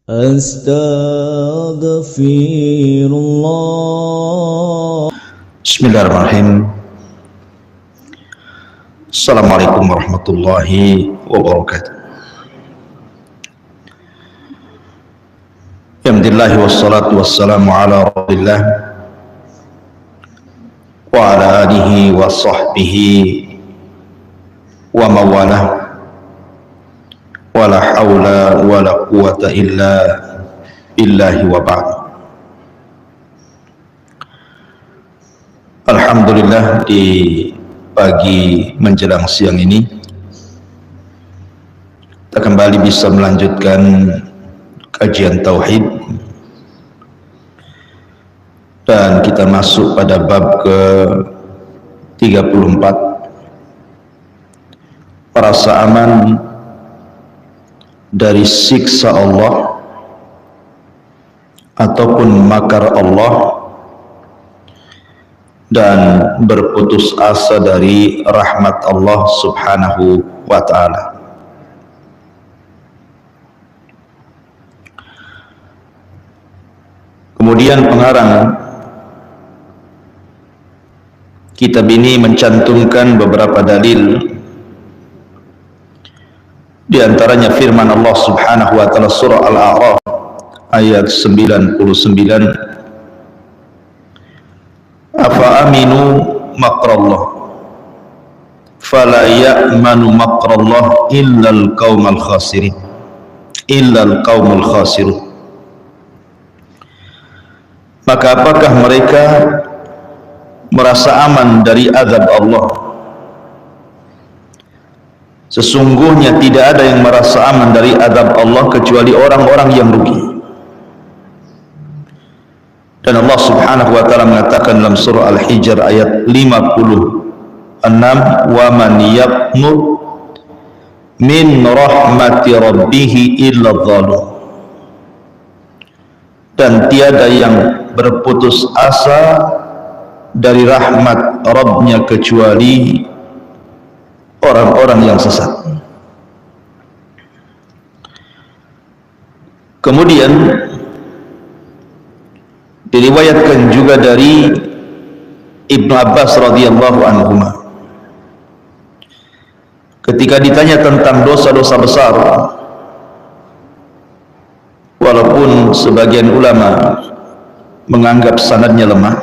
Astaghfirullah. Bismillahirrahmanirrahim. Assalamualaikum warahmatullahi wabarakatuh. Alhamdulillah wassalatu wassalamu ala rasulillah wa ala alihi wa sahbihi wa mawalah, wa la hawla wa la quwata illa billahi wa ba'd. Alhamdulillah, di pagi menjelang siang ini kita kembali bisa melanjutkan kajian tauhid, dan kita masuk pada bab ke 34, merasa aman dari siksa Allah ataupun makar Allah, dan berputus asa dari rahmat Allah subhanahu wa ta'ala. Kemudian pengarang kitab ini mencantumkan beberapa dalil, di antaranya firman Allah subhanahu wa ta'ala surah Al-A'raf ayat 99, afa aminu makrallah fala ya'manu makrallah illal qawmal khasirin maka apakah mereka merasa aman dari azab Allah? Sesungguhnya tidak ada yang merasa aman dari azab Allah kecuali orang-orang yang rugi. Dan Allah subhanahu wa ta'ala mengatakan dalam surah Al-Hijr ayat 56, wa man yaqnut min rahmati rabbih illa dhalum, dan tiada yang berputus asa dari rahmat Rabbnya kecuali orang-orang yang sesat. Kemudian diriwayatkan juga dari Ibnu Abbas radhiyallahu anhuma, ketika ditanya tentang dosa-dosa besar, walaupun sebagian ulama menganggap sanadnya lemah,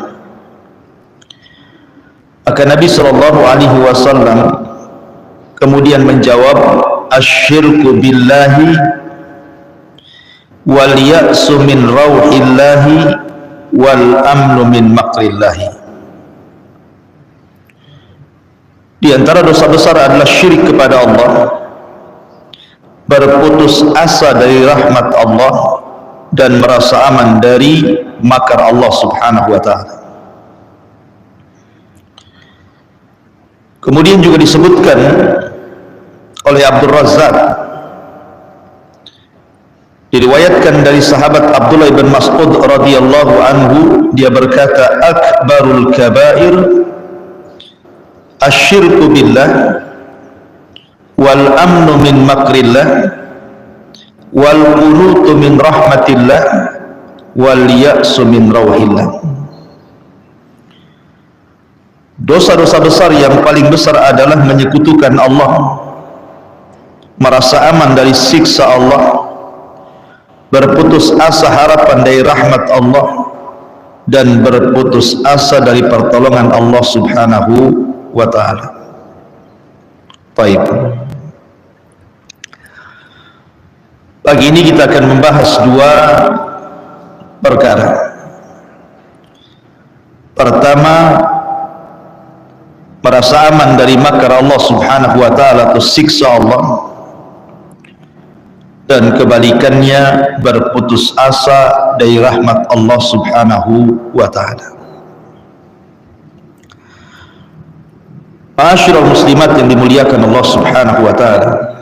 akan Nabi sallallahu alaihi wasallam kemudian menjawab, asyirku billahi wal ya'su min rauhillahi wal amnu min makrillahi. Di antara dosa besar adalah syirik kepada Allah, berputus asa dari rahmat Allah, dan merasa aman dari makar Allah subhanahu wa ta'ala. Kemudian juga disebutkan oleh Abdul Razzaq, diriwayatkan dari sahabat Abdullah bin Mas'ud radhiyallahu anhu, dia berkata, akbarul kabair asyirku billah wal amnu min makrillah wal qunutu min rahmatillah wal ya'su min rauhillah. Dosa-dosa besar yang paling besar adalah menyekutukan Allah, merasa aman dari siksa Allah, berputus asa harapan dari rahmat Allah, dan berputus asa dari pertolongan Allah subhanahu wa ta'ala. Baik, pagi ini kita akan membahas dua perkara. Pertama, merasa aman dari makar Allah subhanahu wa ta'ala atau siksa Allah, dan kebalikannya berputus asa dari rahmat Allah subhanahu wa ta'ala. Ma'asyiral muslimat yang dimuliakan Allah subhanahu wa ta'ala,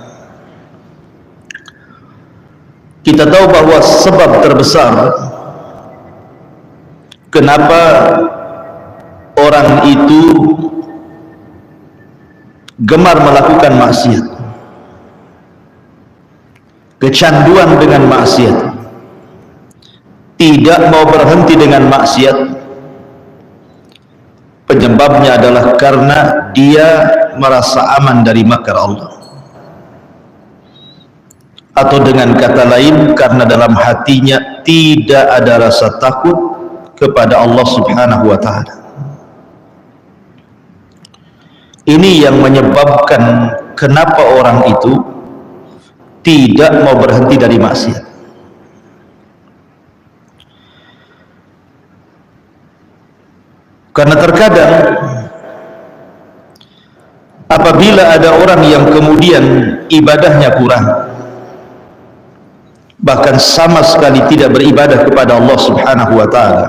kita tahu bahwa sebab terbesar kenapa orang itu gemar melakukan maksiat, kecanduan dengan maksiat, tidak mau berhenti dengan maksiat, penyebabnya adalah karena dia merasa aman dari makar Allah, atau dengan kata lain karena dalam hatinya tidak ada rasa takut kepada Allah Subhanahu wa ta'ala. Ini yang menyebabkan kenapa orang itu tidak mau berhenti dari maksiat. Karena terkadang apabila ada orang yang kemudian ibadahnya kurang, bahkan sama sekali tidak beribadah kepada Allah Subhanahu wa ta'ala,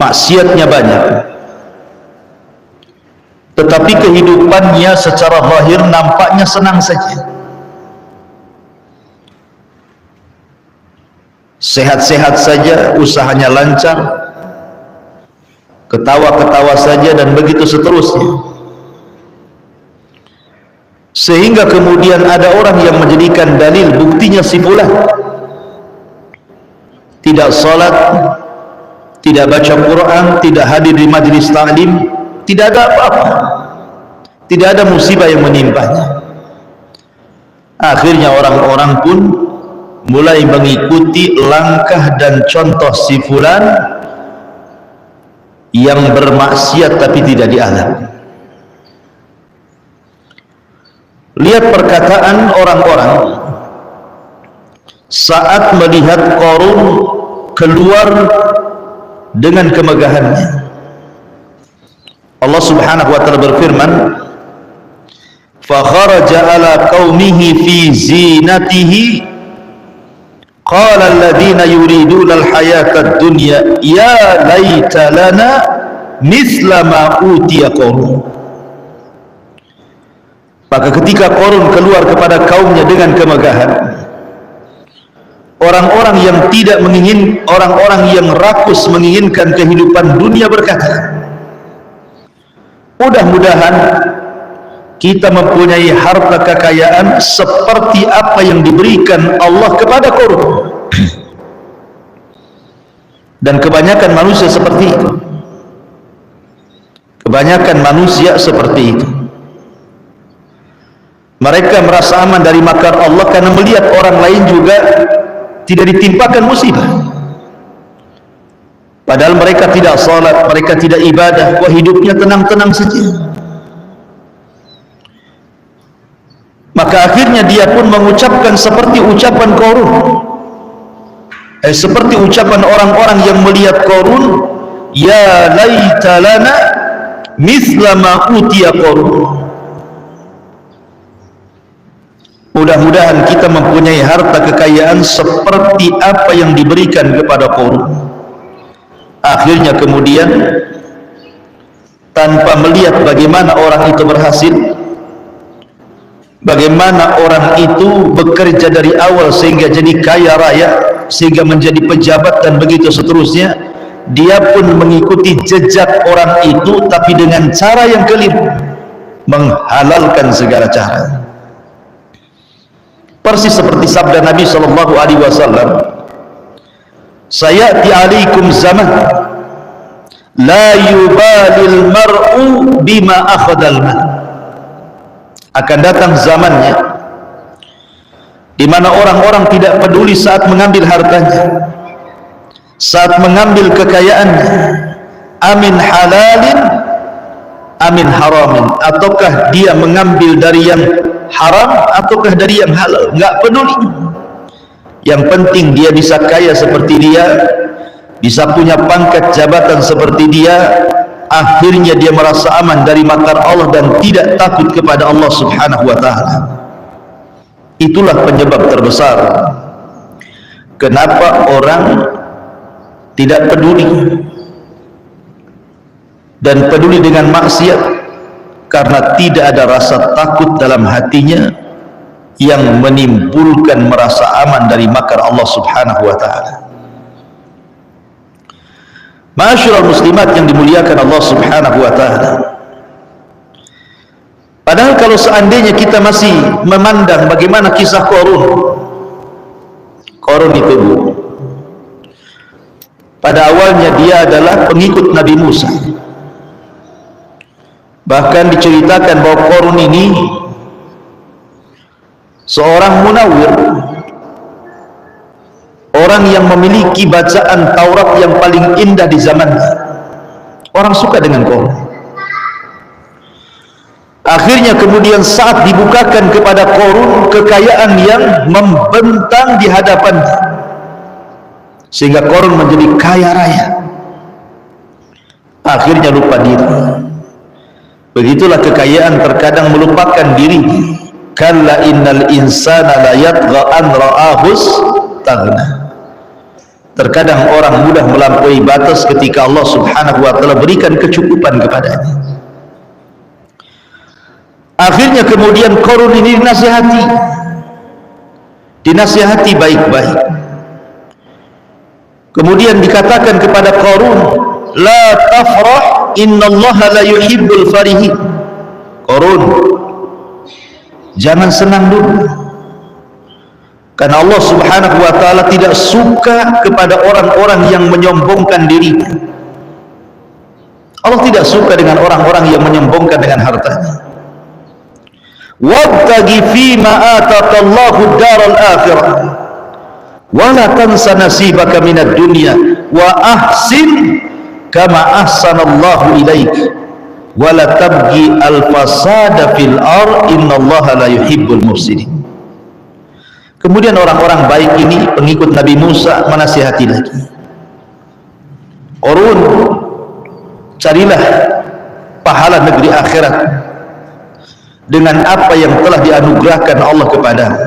maksiatnya banyak, tetapi kehidupannya secara zahir nampaknya senang saja, sehat-sehat saja, usahanya lancar, ketawa-ketawa saja, dan begitu seterusnya. Sehingga kemudian ada orang yang menjadikan dalil, buktinya si fulan tidak salat, tidak baca Quran, tidak hadir di majelis ta'lim, tidak ada apa-apa, tidak ada musibah yang menimpanya. Akhirnya orang-orang pun mulai mengikuti langkah dan contoh si fulan yang bermaksiat tapi tidak diazab. Lihat perkataan orang-orang saat melihat Qarun keluar dengan kemegahannya. Allah Subhanahu wa ta'ala berfirman, fa kharaja ala qaumihi fi zinatihi qala alladhina yuriduna al-hayata ad-dunya ya laita lana mithla ma utiya Qarun. Maka ketika Qarun keluar kepada kaumnya dengan kemegahan, orang-orang yang tidak menginginkan, orang-orang yang rakus menginginkan kehidupan dunia berkata, mudah-mudahan kita mempunyai harta kekayaan seperti apa yang diberikan Allah kepada Qarun. Dan kebanyakan manusia seperti itu. Kebanyakan manusia seperti itu. Mereka merasa aman dari makar Allah karena melihat orang lain juga tidak ditimpakan musibah. Padahal mereka tidak salat, mereka tidak ibadah, kok hidupnya tenang-tenang saja. Maka akhirnya dia pun mengucapkan seperti ucapan Qarun, seperti ucapan orang-orang yang melihat Qarun, ya laita lana mithla ma utiya Qarun. Mudah-mudahan kita mempunyai harta kekayaan seperti apa yang diberikan kepada Qarun. Akhirnya kemudian tanpa melihat bagaimana orang itu berhasil, bagaimana orang itu bekerja dari awal sehingga jadi kaya raya, sehingga menjadi pejabat dan begitu seterusnya, dia pun mengikuti jejak orang itu tapi dengan cara yang keliru, menghalalkan segala cara. Persis seperti sabda Nabi SAW, sayati alaikum zaman la yubalil mar'u bima akhadal mal. Akan datang zamannya di mana orang-orang tidak peduli saat mengambil hartanya, saat mengambil kekayaannya, amin halalin amin haramin, ataukah dia mengambil dari yang haram ataukah dari yang halal, enggak peduli. Yang penting dia bisa kaya seperti dia, bisa punya pangkat jabatan seperti dia. Akhirnya dia merasa aman dari makar Allah dan tidak takut kepada Allah Subhanahu wa ta'ala. Itulah penyebab terbesar kenapa orang tidak peduli dan peduli dengan maksiat, karena tidak ada rasa takut dalam hatinya yang menimbulkan merasa aman dari makar Allah Subhanahu wa ta'ala. Ma'asyiral muslimat yang dimuliakan Allah Subhanahu wa ta'ala, padahal kalau seandainya kita masih memandang bagaimana kisah Qarun, Qarun itu, pada awalnya dia adalah pengikut Nabi Musa. Bahkan diceritakan bahwa Qarun ini seorang munawwir, orang yang memiliki bacaan Taurat yang paling indah di zamannya. Orang suka dengan Qarun. Akhirnya kemudian saat dibukakan kepada Qarun kekayaan yang membentang di hadapannya, sehingga Qarun menjadi kaya raya, akhirnya lupa diri. Begitulah kekayaan terkadang melupakan diri. Kalla innal insana la yatgha an ra'ahus taghna. Terkadang orang mudah melampaui batas ketika Allah Subhanahu wa taala berikan kecukupan kepadanya. Akhirnya kemudian Qarun ini dinasihati baik-baik. Kemudian dikatakan kepada Qarun, la tafrah innallaha la yuhibbul farihin. Qarun, jangan senang dulu, karena Allah Subhanahu wa taala tidak suka kepada orang-orang yang menyombongkan dirinya. Allah tidak suka dengan orang-orang yang menyombongkan dengan hartanya. Wabtaghi fima ataqallahu ad-daral akhirah wa la tansa nasibaka minad dunya wa ahsin kama ahsanallahu ilaik wa la tabghi al-fasada fil ard innallaha la yuhibbul mufsidin. Kemudian orang-orang baik ini pengikut Nabi Musa menasihati lagi, Qarun, carilah pahala negeri akhirat dengan apa yang telah dianugerahkan Allah kepadamu.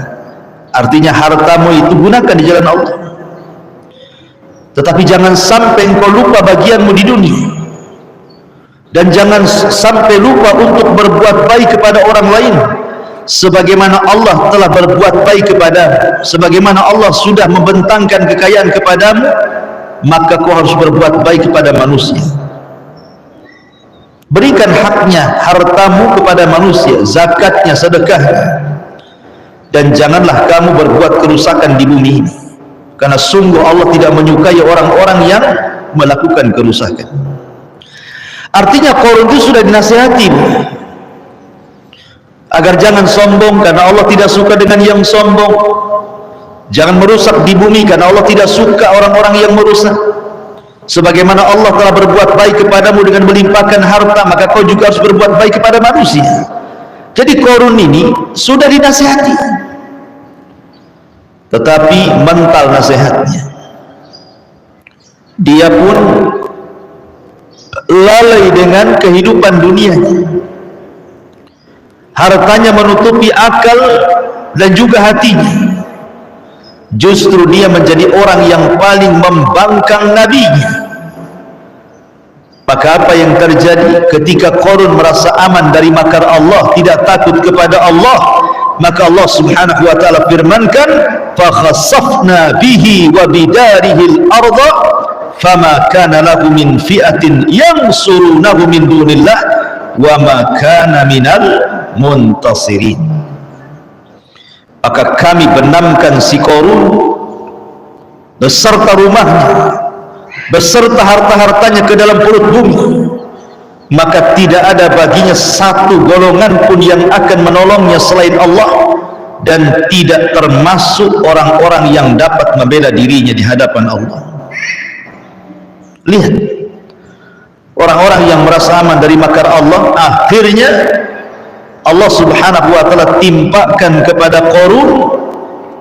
Artinya hartamu itu gunakan di jalan Allah, tetapi jangan sampai engkau lupa bagianmu di dunia, dan jangan sampai lupa untuk berbuat baik kepada orang lain sebagaimana Allah telah berbuat baik kepadamu. Sebagaimana Allah sudah membentangkan kekayaan kepadamu, maka kau harus berbuat baik kepada manusia. Berikan haknya, hartamu kepada manusia, zakatnya, sedekahnya, dan janganlah kamu berbuat kerusakan di bumi ini, karena sungguh Allah tidak menyukai orang-orang yang melakukan kerusakan. Artinya Qarun itu sudah dinasihati agar jangan sombong, karena Allah tidak suka dengan yang sombong. Jangan merusak di bumi, karena Allah tidak suka orang-orang yang merusak. Sebagaimana Allah telah berbuat baik kepadamu dengan melimpahkan harta, maka kau juga harus berbuat baik kepada manusia. Jadi Qarun ini sudah dinasihati, tetapi mental nasihatnya, dia pun lalai dengan kehidupan dunianya. Hartanya menutupi akal dan juga hatinya. Justru dia menjadi orang yang paling membangkang nabinya. Maka apa yang terjadi ketika Qarun merasa aman dari makar Allah, tidak takut kepada Allah, maka Allah Subhanahu wa taala firmankan, fa khassafna bihi wa bidarihi al-ardha fama kana lahu min fi'atin yansurunahu min dunillah wa ma kana minal muntasirin. Maka kami benamkan si Qarun beserta rumahnya, beserta harta-hartanya ke dalam perut bumi, maka tidak ada baginya satu golongan pun yang akan menolongnya selain Allah, dan tidak termasuk orang-orang yang dapat membela dirinya di hadapan Allah. Lihat, orang-orang yang merasa aman dari makar Allah, akhirnya Allah Subhanahu wa taala timpakan kepada Qarun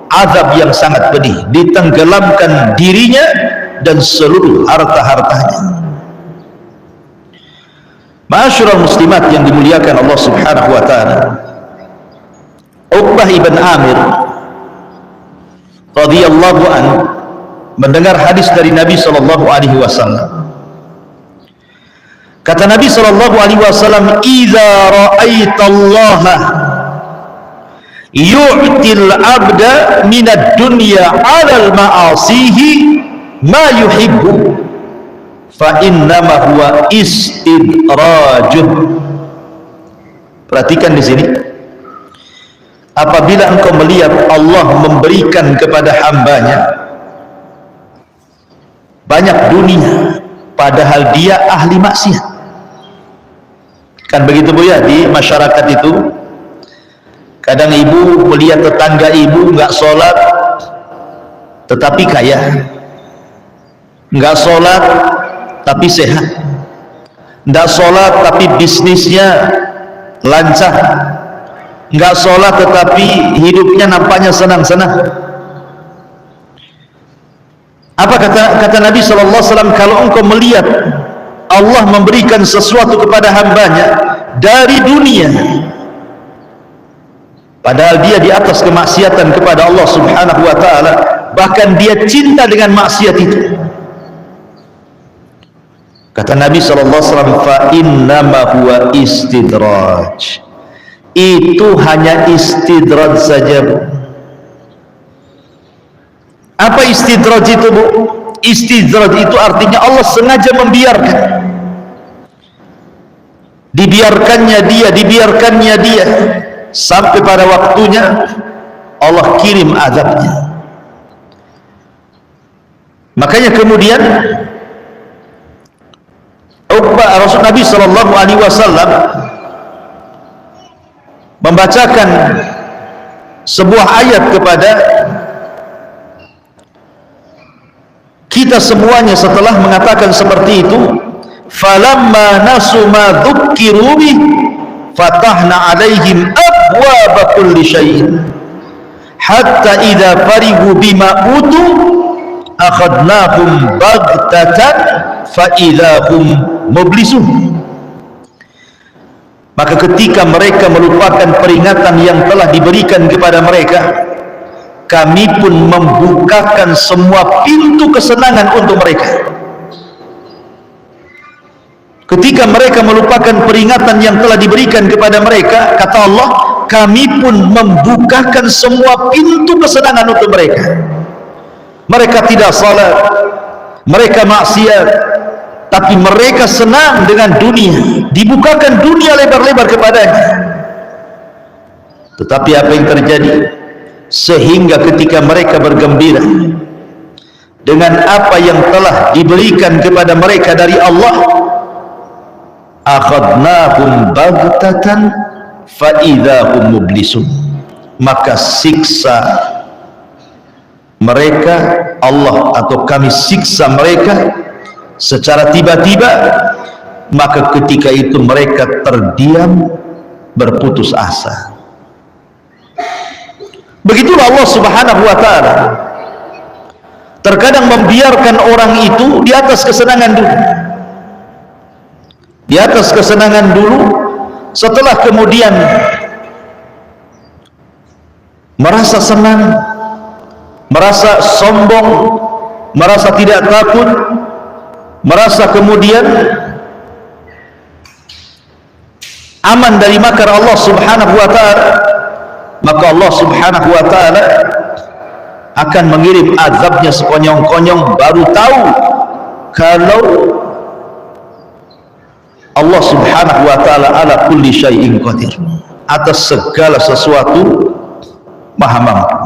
azab yang sangat pedih, ditenggelamkan dirinya dan seluruh harta-hartanya. Ma'asyiral muslimat yang dimuliakan Allah Subhanahu wa taala, Uqbah ibn Amir radhiyallahu an mendengar hadis dari Nabi sallallahu alaihi wasallam. Kata Nabi sallallahu alaihi wasallam, "Idza ra'aitallaha yu'til 'abda minad dunya 'alal ma'asihi ma yuhibbu fa innama huwa istidrajuh." Perhatikan di sini. apabila engkau melihat Allah memberikan kepada hambanya banyak dunia padahal dia ahli maksiat. Kan begitu Bu ya, di masyarakat itu kadang ibu melihat tetangga ibu nggak sholat tetapi kaya, nggak sholat tapi sehat, nggak sholat tapi bisnisnya lancar, nggak sholat tetapi hidupnya nampaknya senang-senang. Apa kata Nabi SAW? Kalau engkau melihat Allah memberikan sesuatu kepada hambanya dari dunia padahal dia di atas kemaksiatan kepada Allah Subhanahu wa ta'ala, bahkan dia cinta dengan maksiat itu, kata Nabi SAW, fa innama huwa istidraj, itu hanya istidraj saja Bu. Apa istidraj itu Bu? Istidraj itu artinya Allah sengaja membiarkan, dibiarkannya dia sampai pada waktunya Allah kirim azabnya. Makanya kemudian Rasul Nabi sallallahu alaihi wasallam membacakan sebuah ayat kepada kita semuanya setelah mengatakan seperti itu, falamma nasu ma dzukkiru bi fatahna alaihim abwaaba kulli syai'in hatta idza farigu bima utu akhadnahum baghtatan fa idza hum mublisun. Maka ketika mereka melupakan peringatan yang telah diberikan kepada mereka, kami pun membukakan semua pintu kesenangan untuk mereka. Ketika mereka melupakan peringatan yang telah diberikan kepada mereka, kata Allah, kami pun membukakan semua pintu kesenangan untuk mereka. Mereka tidak salat, mereka maksiat, tapi mereka senang dengan dunia, dibukakan dunia lebar-lebar kepadanya. Tetapi apa yang terjadi? Sehingga ketika mereka bergembira dengan apa yang telah diberikan kepada mereka dari Allah, akhadnahum baghtatan fa idza hum mublisun, maka siksa mereka Allah atau kami siksa mereka secara tiba-tiba, maka ketika itu mereka terdiam berputus asa. Begitulah Allah Subhanahu wa ta'ala terkadang membiarkan orang itu di atas kesenangan dulu, di atas kesenangan dulu, setelah kemudian merasa senang, merasa sombong, merasa tidak takut, merasa kemudian aman dari makar Allah Subhanahu wa ta'ala, maka Allah Subhanahu wa ta'ala akan mengirim azabnya sekonyong-konyong. Baru tahu kalau Allah Subhanahu wa ta'ala ala kulli syai'in qadir, atas segala sesuatu maha mampu.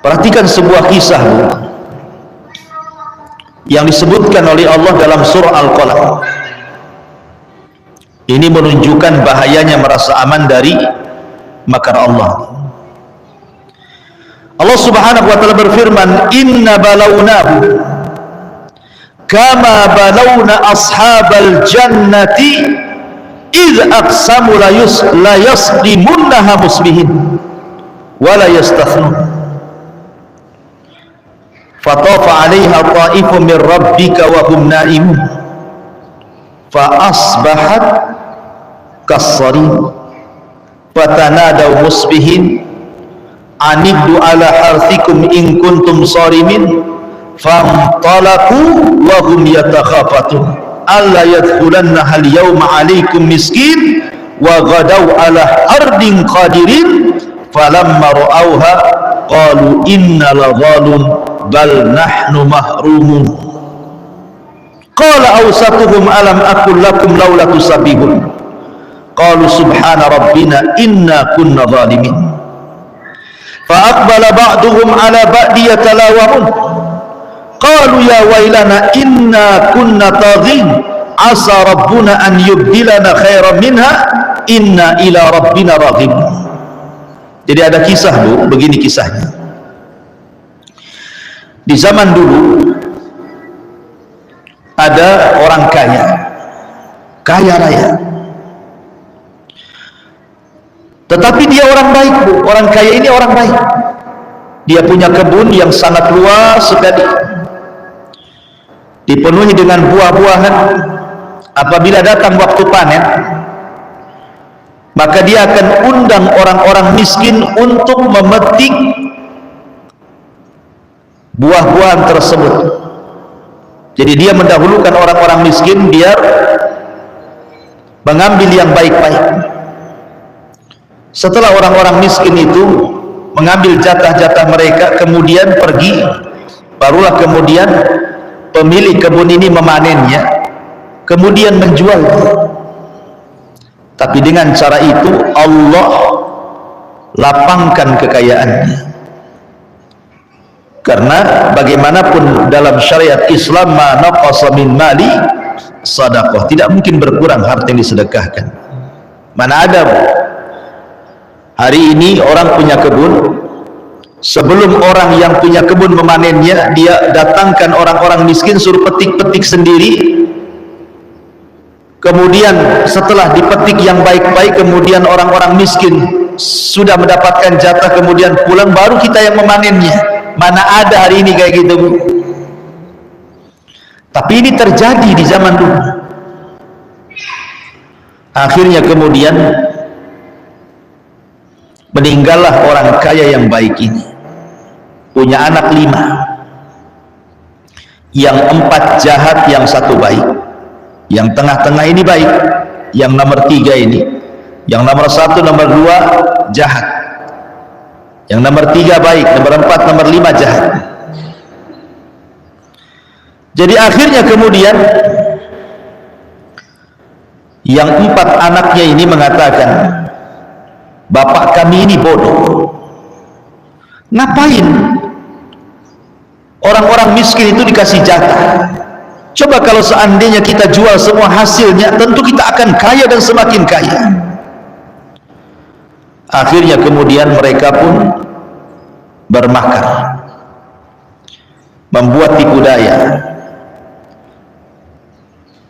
Perhatikan sebuah kisah yang disebutkan oleh Allah dalam surah Al-Qalam. Ini menunjukkan bahayanya merasa aman dari makar Allah. Allah Subhanahu wa ta'ala berfirman, inna balawnahu kama balawna ashabal jannati idh aqsamu la yaslimunnaha musbihin wa la yastathnun fatafa 'alaiha ta'ifun min rabbika wa hum na'imun fa asbahat kassarin fatanadaw musbihin aniddu ala harthikum in kuntum sarimin famtalaqu wa hum yatakhafatun alla yadkhulannaha al-yawma 'alaykum miskin wa ghadaw ala ardin qadirin falamma ra'awha qalu inna ladhalun bal nahnu mahrumun qala awsatuhum alam aqul lakum laula tusabbihun qalu subhana rabbina inna kunna zalimin. Fa aqbala ba'duhum ala ba'di yatalawamun qalu ya wailana inna kunna taghin asa rabbuna an yubdilana khairan minha inna ila rabbina raghibun. Jadi ada kisah, Bu, begini kisahnya. Di zaman dulu ada orang kaya, kaya raya, tetapi dia orang baik, Bu. Orang kaya ini orang baik. Dia punya kebun yang sangat luas sekali, dipenuhi dengan buah-buahan. Apabila datang waktu panen, maka dia akan undang orang-orang miskin untuk memetik buah-buahan tersebut. Jadi dia mendahulukan orang-orang miskin biar mengambil yang baik-baik. Setelah orang-orang miskin itu mengambil jatah-jatah mereka, kemudian pergi, barulah kemudian pemilik kebun ini memanennya, kemudian menjual. Tapi dengan cara itu Allah lapangkan kekayaannya. Karena bagaimanapun dalam syariat Islam, ma naqasa min mali sadaqah, tidak mungkin berkurang harta yang disedekahkan. Mana ada, Bu? Hari ini orang punya kebun, sebelum orang yang punya kebun memanennya, dia datangkan orang-orang miskin suruh petik-petik sendiri. Kemudian setelah dipetik yang baik-baik, kemudian orang-orang miskin sudah mendapatkan jatah, kemudian pulang, baru kita yang memanennya. Mana ada hari ini kayak gitu, Bu? Tapi ini terjadi di zaman dulu. Akhirnya kemudian meninggallah orang kaya yang baik ini. Punya anak 5, yang 4 jahat, yang 1 baik. Yang tengah-tengah ini baik, yang nomor 3 ini, yang nomor 1, nomor 2 jahat, yang nomor 3 baik, nomor 4, nomor 5 jahat. Jadi akhirnya kemudian yang 4 anaknya ini mengatakan, bapak kami ini bodoh. Ngapain orang-orang miskin itu dikasih jatah? Coba kalau seandainya kita jual semua hasilnya, tentu kita akan kaya dan semakin kaya. Akhirnya kemudian mereka pun bermakar, membuat tipu daya.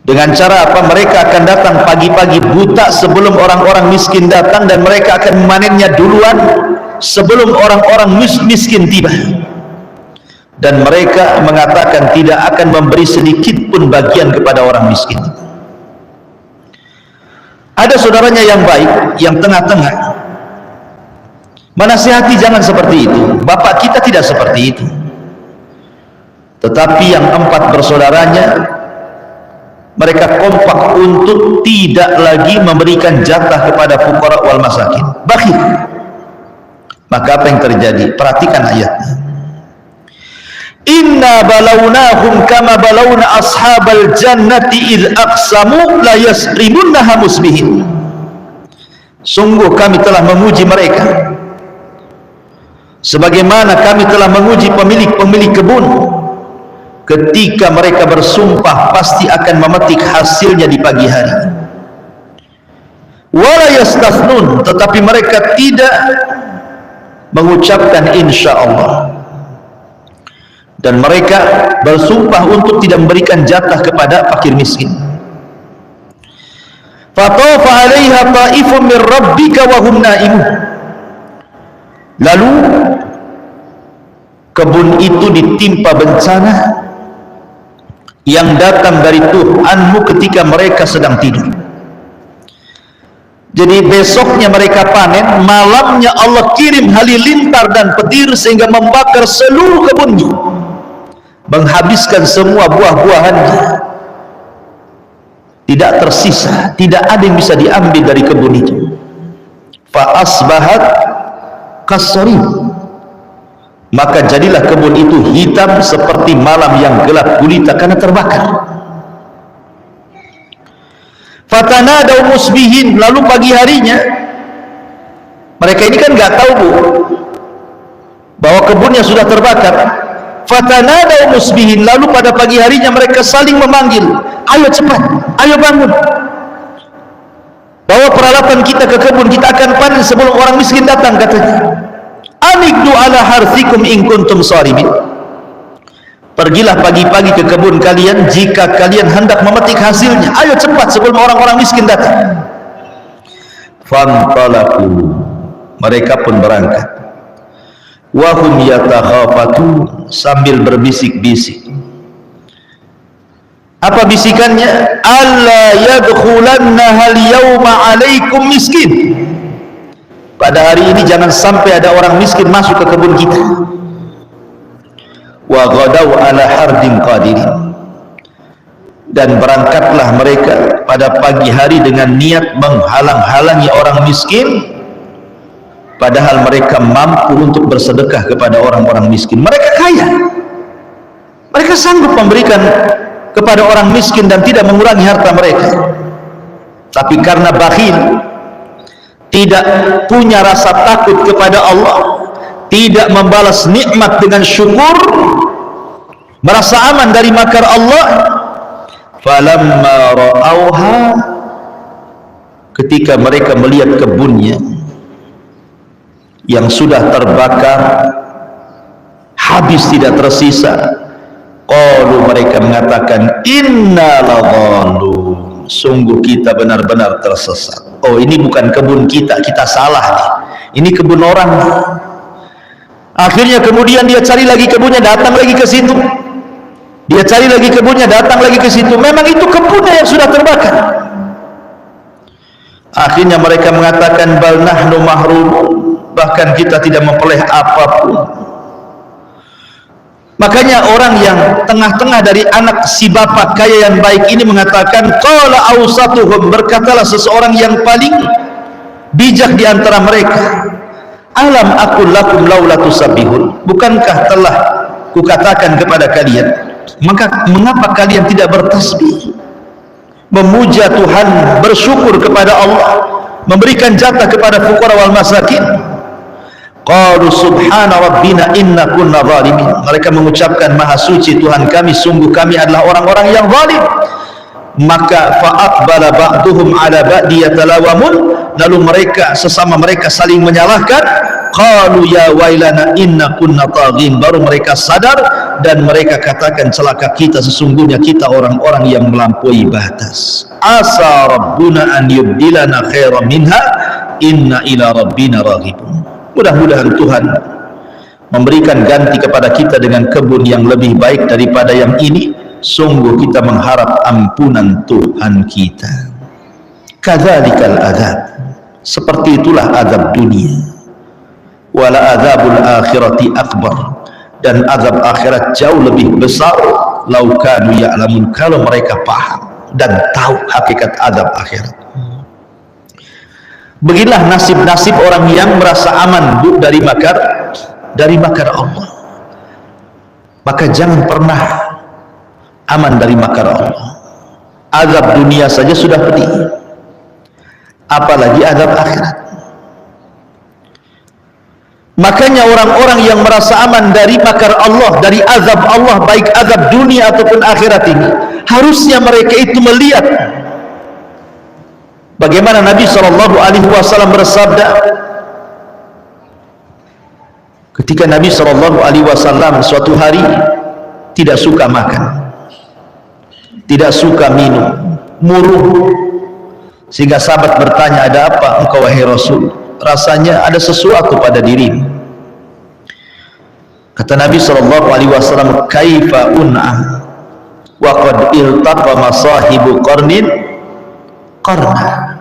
Dengan cara apa? Mereka akan datang pagi-pagi buta sebelum orang-orang miskin datang, dan mereka akan memanennya duluan sebelum orang-orang miskin tiba. Dan mereka mengatakan tidak akan memberi sedikit pun bagian kepada orang miskin. Ada saudaranya yang baik, yang tengah-tengah, menasihati jangan seperti itu, bapak kita tidak seperti itu. Tetapi yang 4 bersaudaranya, mereka kompak untuk tidak lagi memberikan jatah kepada fuqara wal masakin, bakhil. Maka apa yang terjadi? Perhatikan ayatnya. Inna balawnahum kama balawna ashabal jannati idh aqsamu la yasrimunnaha musbihin. Sungguh kami telah menguji mereka sebagaimana kami telah menguji pemilik-pemilik kebun ketika mereka bersumpah pasti akan memetik hasilnya di pagi hari. Wala yastathnun, tetapi mereka tidak mengucapkan insyaallah. Dan mereka bersumpah untuk tidak memberikan jatah kepada fakir miskin. Fatafa 'alaiha ta'ifun min rabbika wa hum naimun. Lalu kebun itu ditimpa bencana yang datang dari Tuhanmu ketika mereka sedang tidur. Jadi besoknya mereka panen, malamnya Allah kirim halilintar dan petir sehingga membakar seluruh kebunnya, menghabiskan semua buah-buahannya. Tidak tersisa, tidak ada yang bisa diambil dari kebun itu. Fa asbahat kassarim, maka jadilah kebun itu hitam seperti malam yang gelap gulita karena terbakar. Fatanadaw musbihin, lalu pagi harinya, mereka ini kan nggak tahu Bu, bahwa kebunnya sudah terbakar. Fatanadaw musbihin, lalu pada pagi harinya mereka saling memanggil, ayo cepat, ayo bangun, bawa peralatan kita ke kebun, kita akan panen sebelum orang miskin datang, katanya. Amikdu ala harthikum in kuntum sarimin, pergilah pagi-pagi ke kebun kalian jika kalian hendak memetik hasilnya, ayo cepat sebelum orang-orang miskin datang. Fantalaqu, mereka pun berangkat. Wahum yatakhafatun, sambil berbisik-bisik. Apa bisikannya? Alla yadkhulannaha al-yawma 'alaikum miskin, pada hari ini jangan sampai ada orang miskin masuk ke kebun kita. Wa ghadaw ala hardin qadirin, dan berangkatlah mereka pada pagi hari dengan niat menghalang-halangi orang miskin, padahal mereka mampu untuk bersedekah kepada orang-orang miskin. Mereka kaya, mereka sanggup memberikan kepada orang miskin dan tidak mengurangi harta mereka, tapi karena bakhil, tidak punya rasa takut kepada Allah, tidak membalas nikmat dengan syukur, merasa aman dari makar Allah. Falamma ra'auha, ketika mereka melihat kebunnya yang sudah terbakar habis tidak tersisa, qalu, mereka mengatakan, inna ladhalun, sungguh kita benar-benar tersesat. Oh, ini bukan kebun kita, kita salah nih, ini kebun orang. Akhirnya kemudian dia cari lagi kebunnya, datang lagi ke situ, dia cari lagi kebunnya, datang lagi ke situ, memang itu kebunnya yang sudah terbakar. Akhirnya mereka mengatakan, bal nahnu mahrumun, bahkan kita tidak memperoleh apapun. Makanya orang yang tengah-tengah dari anak si bapak kaya yang baik ini mengatakan, qala awsatuhum, berkatalah seseorang yang paling bijak di antara mereka, alam aqul lakum laula tusabbihun, bukankah telah kukatakan kepada kalian, maka mengapa kalian tidak bertasbih, memuja Tuhan, bersyukur kepada Allah, memberikan jatah kepada fuqara wal masakin. Qalu subhana rabbina inna kunna zalimin, mereka mengucapkan maha suci Tuhan kami, sungguh kami adalah orang-orang yang zalim. Maka fa'aqbala ba'duhum ala ba'di yatalawamun, lalu mereka sesama mereka saling menyalahkan. Qalu ya wailana inna kunna taghin, baru mereka sadar dan mereka katakan, celaka kita, sesungguhnya kita orang-orang yang melampaui batas. Asa rabbuna an yubdilana khairan minha inna ila rabbina raghibun, mudah-mudahan Tuhan memberikan ganti kepada kita dengan kebun yang lebih baik daripada yang ini, sungguh kita mengharap ampunan Tuhan kita. Kadzalikal adzab, seperti itulah azab dunia. Wala adzabul akhirati akbar, dan azab akhirat jauh lebih besar. Lau kanu ya'lamun, kalau mereka paham dan tahu hakikat azab akhirat. Beginilah nasib-nasib orang yang merasa aman dari makar Allah. Maka jangan pernah aman dari makar Allah. Azab dunia saja sudah pedih, apalagi azab akhirat. Makanya orang-orang yang merasa aman dari makar Allah, dari azab Allah, baik azab dunia ataupun akhirat ini, harusnya mereka itu melihat bagaimana Nabi SAW bersabda ketika Nabi SAW suatu hari tidak suka makan, tidak suka minum, murung, sehingga sahabat bertanya, ada apa engkau wahai Rasul? Rasanya ada sesuatu pada dirimu. Kata Nabi SAW, kaifa un'am wa qad iltaqa masahibu qarnin qarna,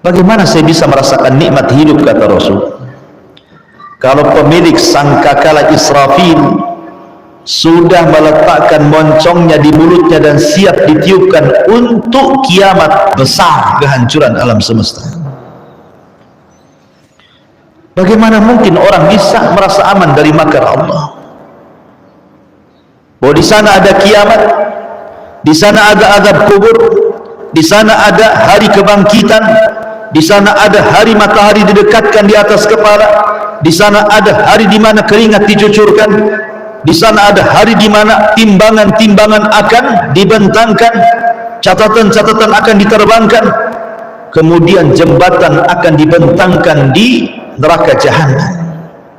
bagaimana saya bisa merasakan nikmat hidup, kata Rasul, kalau pemilik sangkakala Israfil sudah meletakkan moncongnya di mulutnya dan siap ditiupkan untuk kiamat besar, kehancuran alam semesta. Bagaimana mungkin orang bisa merasa aman dari makar Allah? Bahwa di sana ada kiamat, di sana ada azab kubur, di sana ada hari kebangkitan, di sana ada hari matahari didekatkan di atas kepala, di sana ada hari di mana keringat dicucurkan, di sana ada hari di mana timbangan-timbangan akan dibentangkan, catatan-catatan akan diterbangkan, kemudian jembatan akan dibentangkan di neraka jahanam.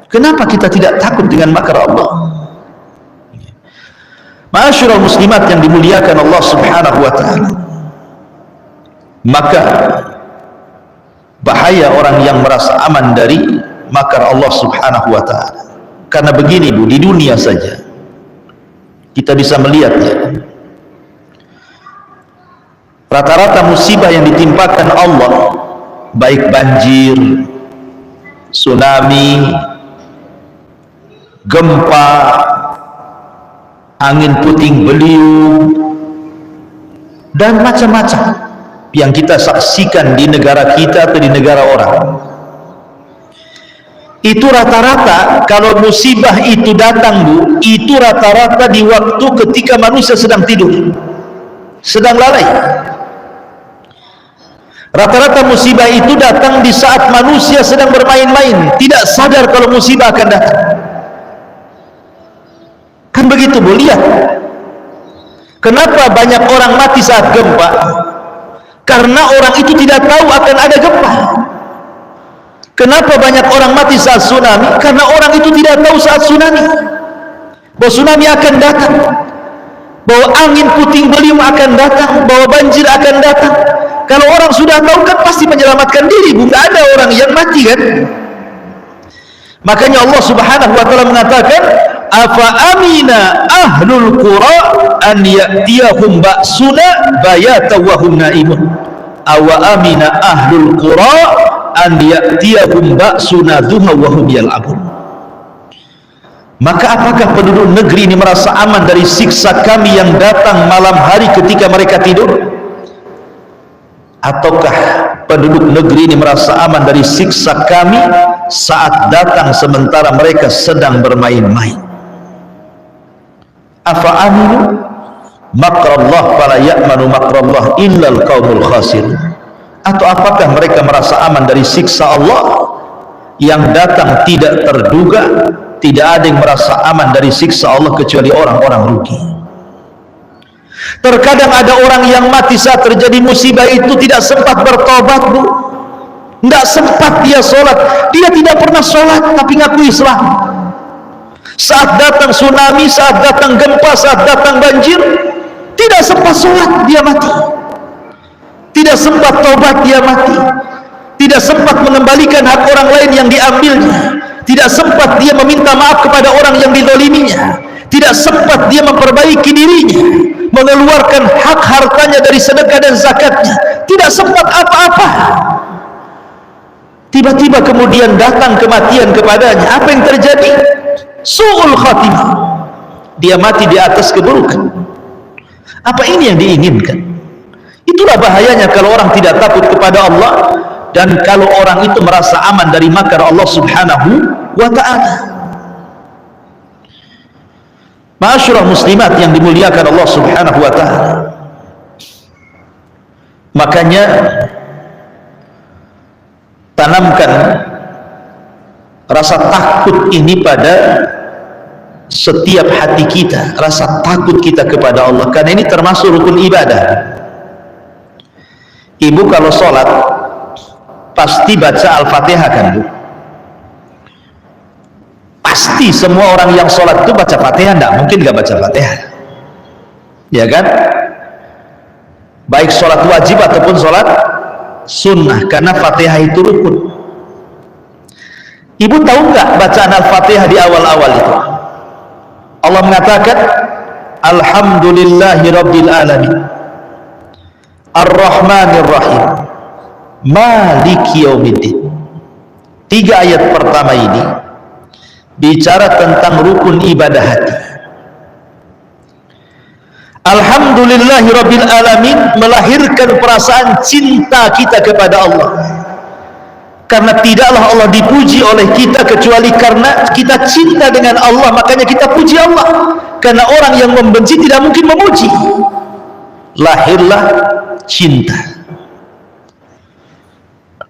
Kenapa kita tidak takut dengan makar Allah? Ma'asyiral muslimat yang dimuliakan Allah Subhanahu wa ta'ala, maka bahaya orang yang merasa aman dari makar Allah Subhanahu wa ta'ala. Karena begini Bu, di dunia saja kita bisa melihatnya, rata-rata musibah yang ditimpakan Allah, baik banjir, tsunami, gempa, angin puting beliung, dan macam-macam yang kita saksikan di negara kita atau di negara orang, itu rata-rata kalau musibah itu datang Bu, itu rata-rata di waktu ketika manusia sedang tidur, sedang lalai. Rata-rata musibah itu datang di saat manusia sedang bermain-main, tidak sadar kalau musibah akan datang. Kan begitu Bu, lihat kenapa banyak orang mati saat gempa, karena orang itu tidak tahu akan ada gempa. Kenapa banyak orang mati saat tsunami, karena orang itu tidak tahu saat tsunami, bahwa tsunami akan datang, bahwa angin puting beliung akan datang, bahwa banjir akan datang. Kalau orang sudah tahu kan pasti menyelamatkan diri Bu, nggak ada orang yang mati kan. Makanya Allah Subhanahu wa ta'ala mengatakan, afa amina ahlul qura an ya'tiyahum ba'suna bayatan wa hum naimun, awa amina ahlul qura an ya'tiyahum ba'suna duha wa hum yal'abun. Maka apakah penduduk negeri ini merasa aman dari siksa kami yang datang malam hari ketika mereka tidur? Ataukah penduduk negeri ini merasa aman dari siksa kami saat datang sementara mereka sedang bermain-main? Afa aminu makrallah fala ya'manu makrallah illal qaumul khasirun. Atau apakah mereka merasa aman dari siksa Allah yang datang tidak terduga? Tidak ada yang merasa aman dari siksa Allah kecuali orang-orang rugi. Terkadang ada orang yang mati saat terjadi musibah itu tidak sempat bertobat Bu, tidak sempat dia sholat, dia tidak pernah sholat tapi ngaku Islam. Saat datang tsunami, saat datang gempa, saat datang banjir, tidak sempat sholat dia mati, tidak sempat tobat dia mati, tidak sempat mengembalikan hak orang lain yang diambilnya, tidak sempat dia meminta maaf kepada orang yang dizaliminya, tidak sempat dia memperbaiki dirinya, mengeluarkan hak hartanya dari sedekah dan zakatnya, tidak sempat apa-apa. Tiba-tiba kemudian datang kematian kepadanya. Apa yang terjadi? Su'ul khatimah, dia mati di atas keburukan. Apa ini yang diinginkan? Itulah bahayanya kalau orang tidak takut kepada Allah, dan kalau orang itu merasa aman dari makar Allah Subhanahu wa ta'ala. Ma'asyiral muslimat yang dimuliakan Allah Subhanahu wa ta'ala, makanya tanamkan rasa takut ini pada setiap hati kita, rasa takut kita kepada Allah, karena ini termasuk rukun ibadah. Ibu kalau sholat pasti baca Al-Fatihah kan Bu? Pasti semua orang yang sholat itu baca Fatihah, tidak mungkin gak baca Fatihah, ya kan? Baik sholat wajib ataupun sholat sunnah, karena Fatihah itu rukun. Ibu tahu nggak bacaan Al-Fatihah di awal-awal itu? Allah mengatakan Alhamdulillahi Rabbil Alamin Ar-Rahmanir Rahim Maliki Yaumiddin. 3 ayat pertama ini bicara tentang rukun ibadah hati. Alhamdulillahi Rabbil Alamin melahirkan perasaan cinta kita kepada Allah, karena tidaklah Allah dipuji oleh kita kecuali karena kita cinta dengan Allah, makanya kita puji Allah. Karena orang yang membenci tidak mungkin memuji. lahirlah cinta.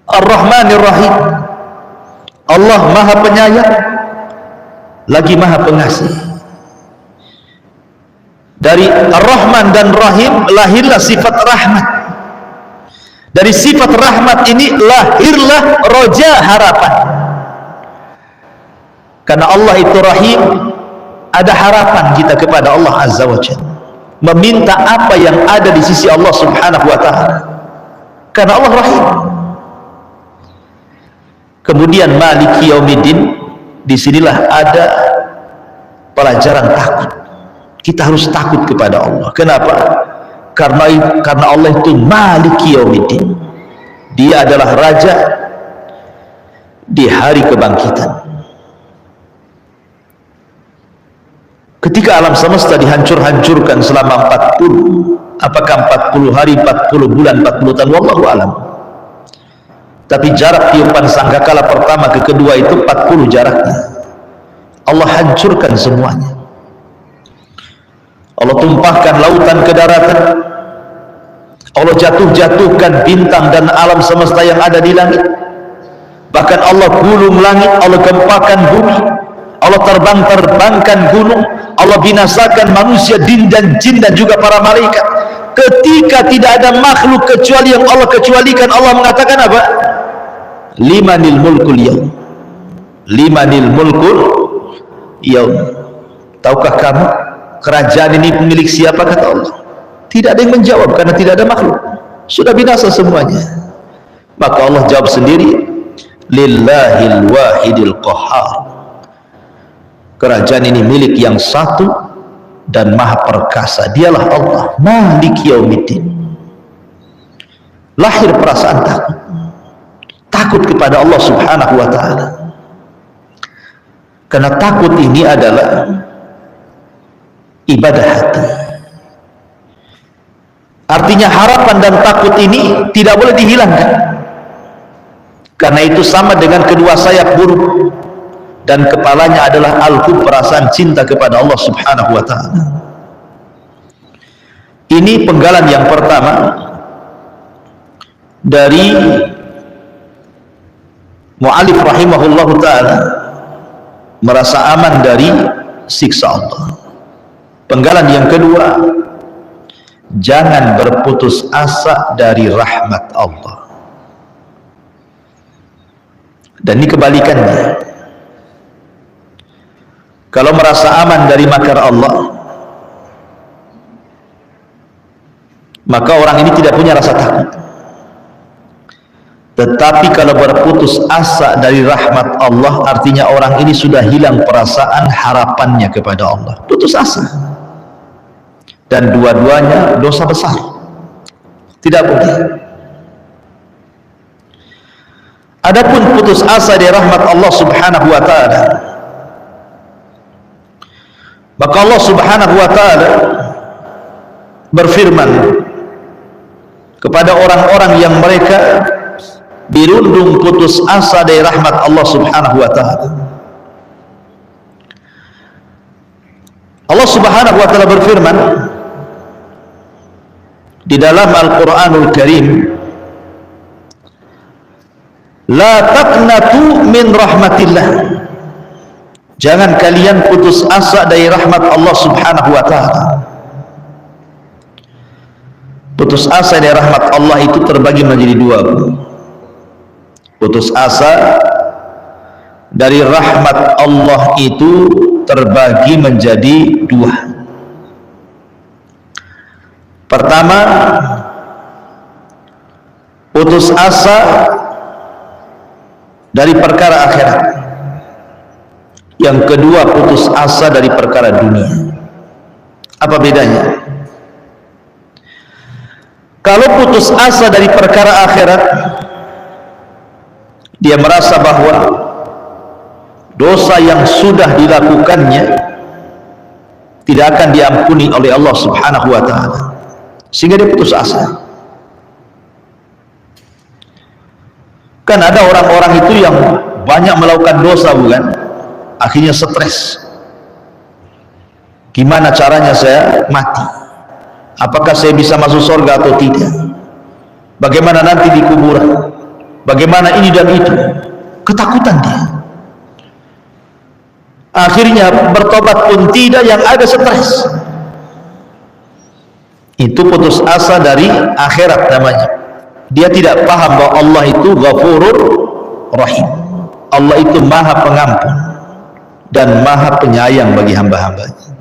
Ar-Rahmanir Rahim, Allah Maha Penyayang lagi Maha Pengasih. Dari Ar-Rahman dan Rahim lahirlah sifat rahmat. Dari sifat rahmat ini lahirlah roja, harapan. Karena Allah itu Rahim, ada harapan kita kepada Allah Azza wa Jalla, meminta apa yang ada di sisi Allah Subhanahu wa Ta'ala, karena Allah Rahim. Kemudian Maliki Yaumiddin, disinilah ada pelajaran takut. Kita harus takut kepada Allah. Kenapa? Karena Allah itu Maliki Yaumiddin, Dia adalah Raja di hari kebangkitan. Ketika alam semesta dihancur-hancurkan selama 40, apakah 40 hari, 40 bulan, 40 tahun, wallahu alam. Tapi jarak tiupan sangkakala pertama ke kedua itu 40 jaraknya. Allah hancurkan semuanya. Allah tumpahkan lautan ke daratan. Allah jatuhkan bintang dan alam semesta yang ada di langit. Bahkan Allah gulung langit, Allah gempakan bumi, Allah terbangkan gunung, Allah binasakan manusia, jin dan juga para malaikat. Ketika tidak ada makhluk kecuali yang Allah kecualikan, Allah mengatakan apa? Limanil mulkul yaum. Limanil mulkul yaum. Tahukah kamu kerajaan ini pemilik siapa, kata Allah? Tidak ada yang menjawab karena tidak ada makhluk. Sudah binasa semuanya. Maka Allah jawab sendiri, Lillahil wahidil qahhar. Kerajaan ini milik yang satu dan maha perkasa. Dialah Allah Maliki Yaumiddin. Lahir perasaan takut. Takut kepada Allah Subhanahu wa Ta'ala. Karena takut ini adalah ibadah hati. Artinya harapan dan takut ini tidak boleh dihilangkan. Karena itu sama dengan kedua sayap burung, dan kepalanya adalah al-qub, perasaan cinta kepada Allah Subhanahu wa Ta'ala. Ini penggalan yang pertama dari mu'alif rahimahullahu ta'ala, merasa aman dari siksa Allah. Penggalan yang kedua, jangan berputus asa dari rahmat Allah. Dan ini kebalikannya. Kalau merasa aman dari makar Allah, maka orang ini tidak punya rasa takut. Tetapi kalau berputus asa dari rahmat Allah, artinya orang ini sudah hilang perasaan harapannya kepada Allah. Putus asa. Dan dua-duanya dosa besar. Tidak boleh. Adapun putus asa dari rahmat Allah Subhanahu wa Ta'ala, maka Allah Subhanahu wa Ta'ala berfirman kepada orang-orang yang mereka dirundung putus asa dari rahmat Allah Subhanahu wa Ta'ala. Allah Subhanahu wa Ta'ala berfirman di dalam Al-Quranul Karim, la taqnatu min rahmatillah, jangan kalian putus asa dari rahmat Allah Subhanahu wa Ta'ala. Putus asa dari rahmat Allah itu terbagi menjadi dua. Putus asa dari rahmat Allah itu terbagi menjadi dua. Pertama, putus asa dari perkara akhirat. Yang kedua, putus asa dari perkara dunia. Apa bedanya? Kalau putus asa dari perkara akhirat, dia merasa bahwa dosa yang sudah dilakukannya tidak akan diampuni oleh Allah Subhanahu wa Ta'ala, sehingga dia putus asa. Kan ada orang-orang itu yang banyak melakukan dosa, bukan? Akhirnya stres. Gimana caranya saya mati? apakah saya bisa masuk surga atau tidak, bagaimana nanti di kuburan, bagaimana ini dan itu. Ketakutan dia. Akhirnya bertobat pun tidak, yang ada stres. Itu putus asa dari akhirat namanya. Dia tidak paham bahwa Allah itu Ghafurur Rahim. Allah itu Maha Pengampun dan Maha Penyayang bagi hamba-hambanya.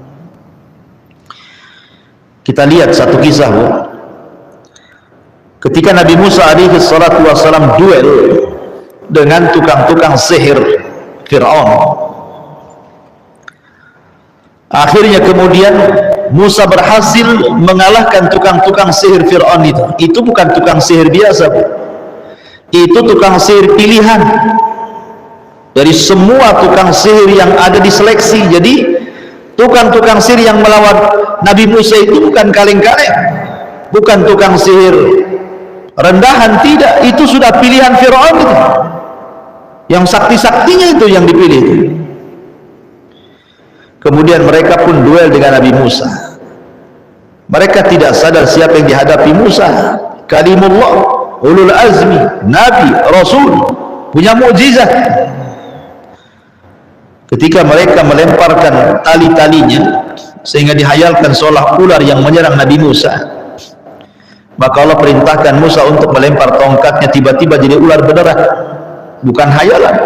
Kita lihat satu kisah, Bu. Ketika Nabi Musa alaihi salatu wassalam duel dengan tukang-tukang sihir Fir'aun, akhirnya kemudian Musa berhasil mengalahkan tukang-tukang sihir Fir'aun itu. Itu bukan tukang sihir biasa, Bu. Itu tukang sihir pilihan. Dari semua tukang sihir yang ada diseleksi. Jadi tukang-tukang sihir yang melawan Nabi Musa itu bukan kaleng-kaleng, bukan tukang sihir rendahan, tidak. Itu sudah pilihan Fir'aun itu. Yang sakti-saktinya itu yang dipilih itu. Kemudian mereka pun duel dengan Nabi Musa. Mereka tidak sadar siapa yang dihadapi Musa. Kalimullah, ulul azmi, Nabi, Rasul, punya mukjizat. Ketika mereka melemparkan tali-talinya sehingga dihayalkan seolah ular yang menyerang Nabi Musa, maka Allah perintahkan Musa untuk melempar tongkatnya, tiba-tiba jadi ular beneran, bukan hayalan.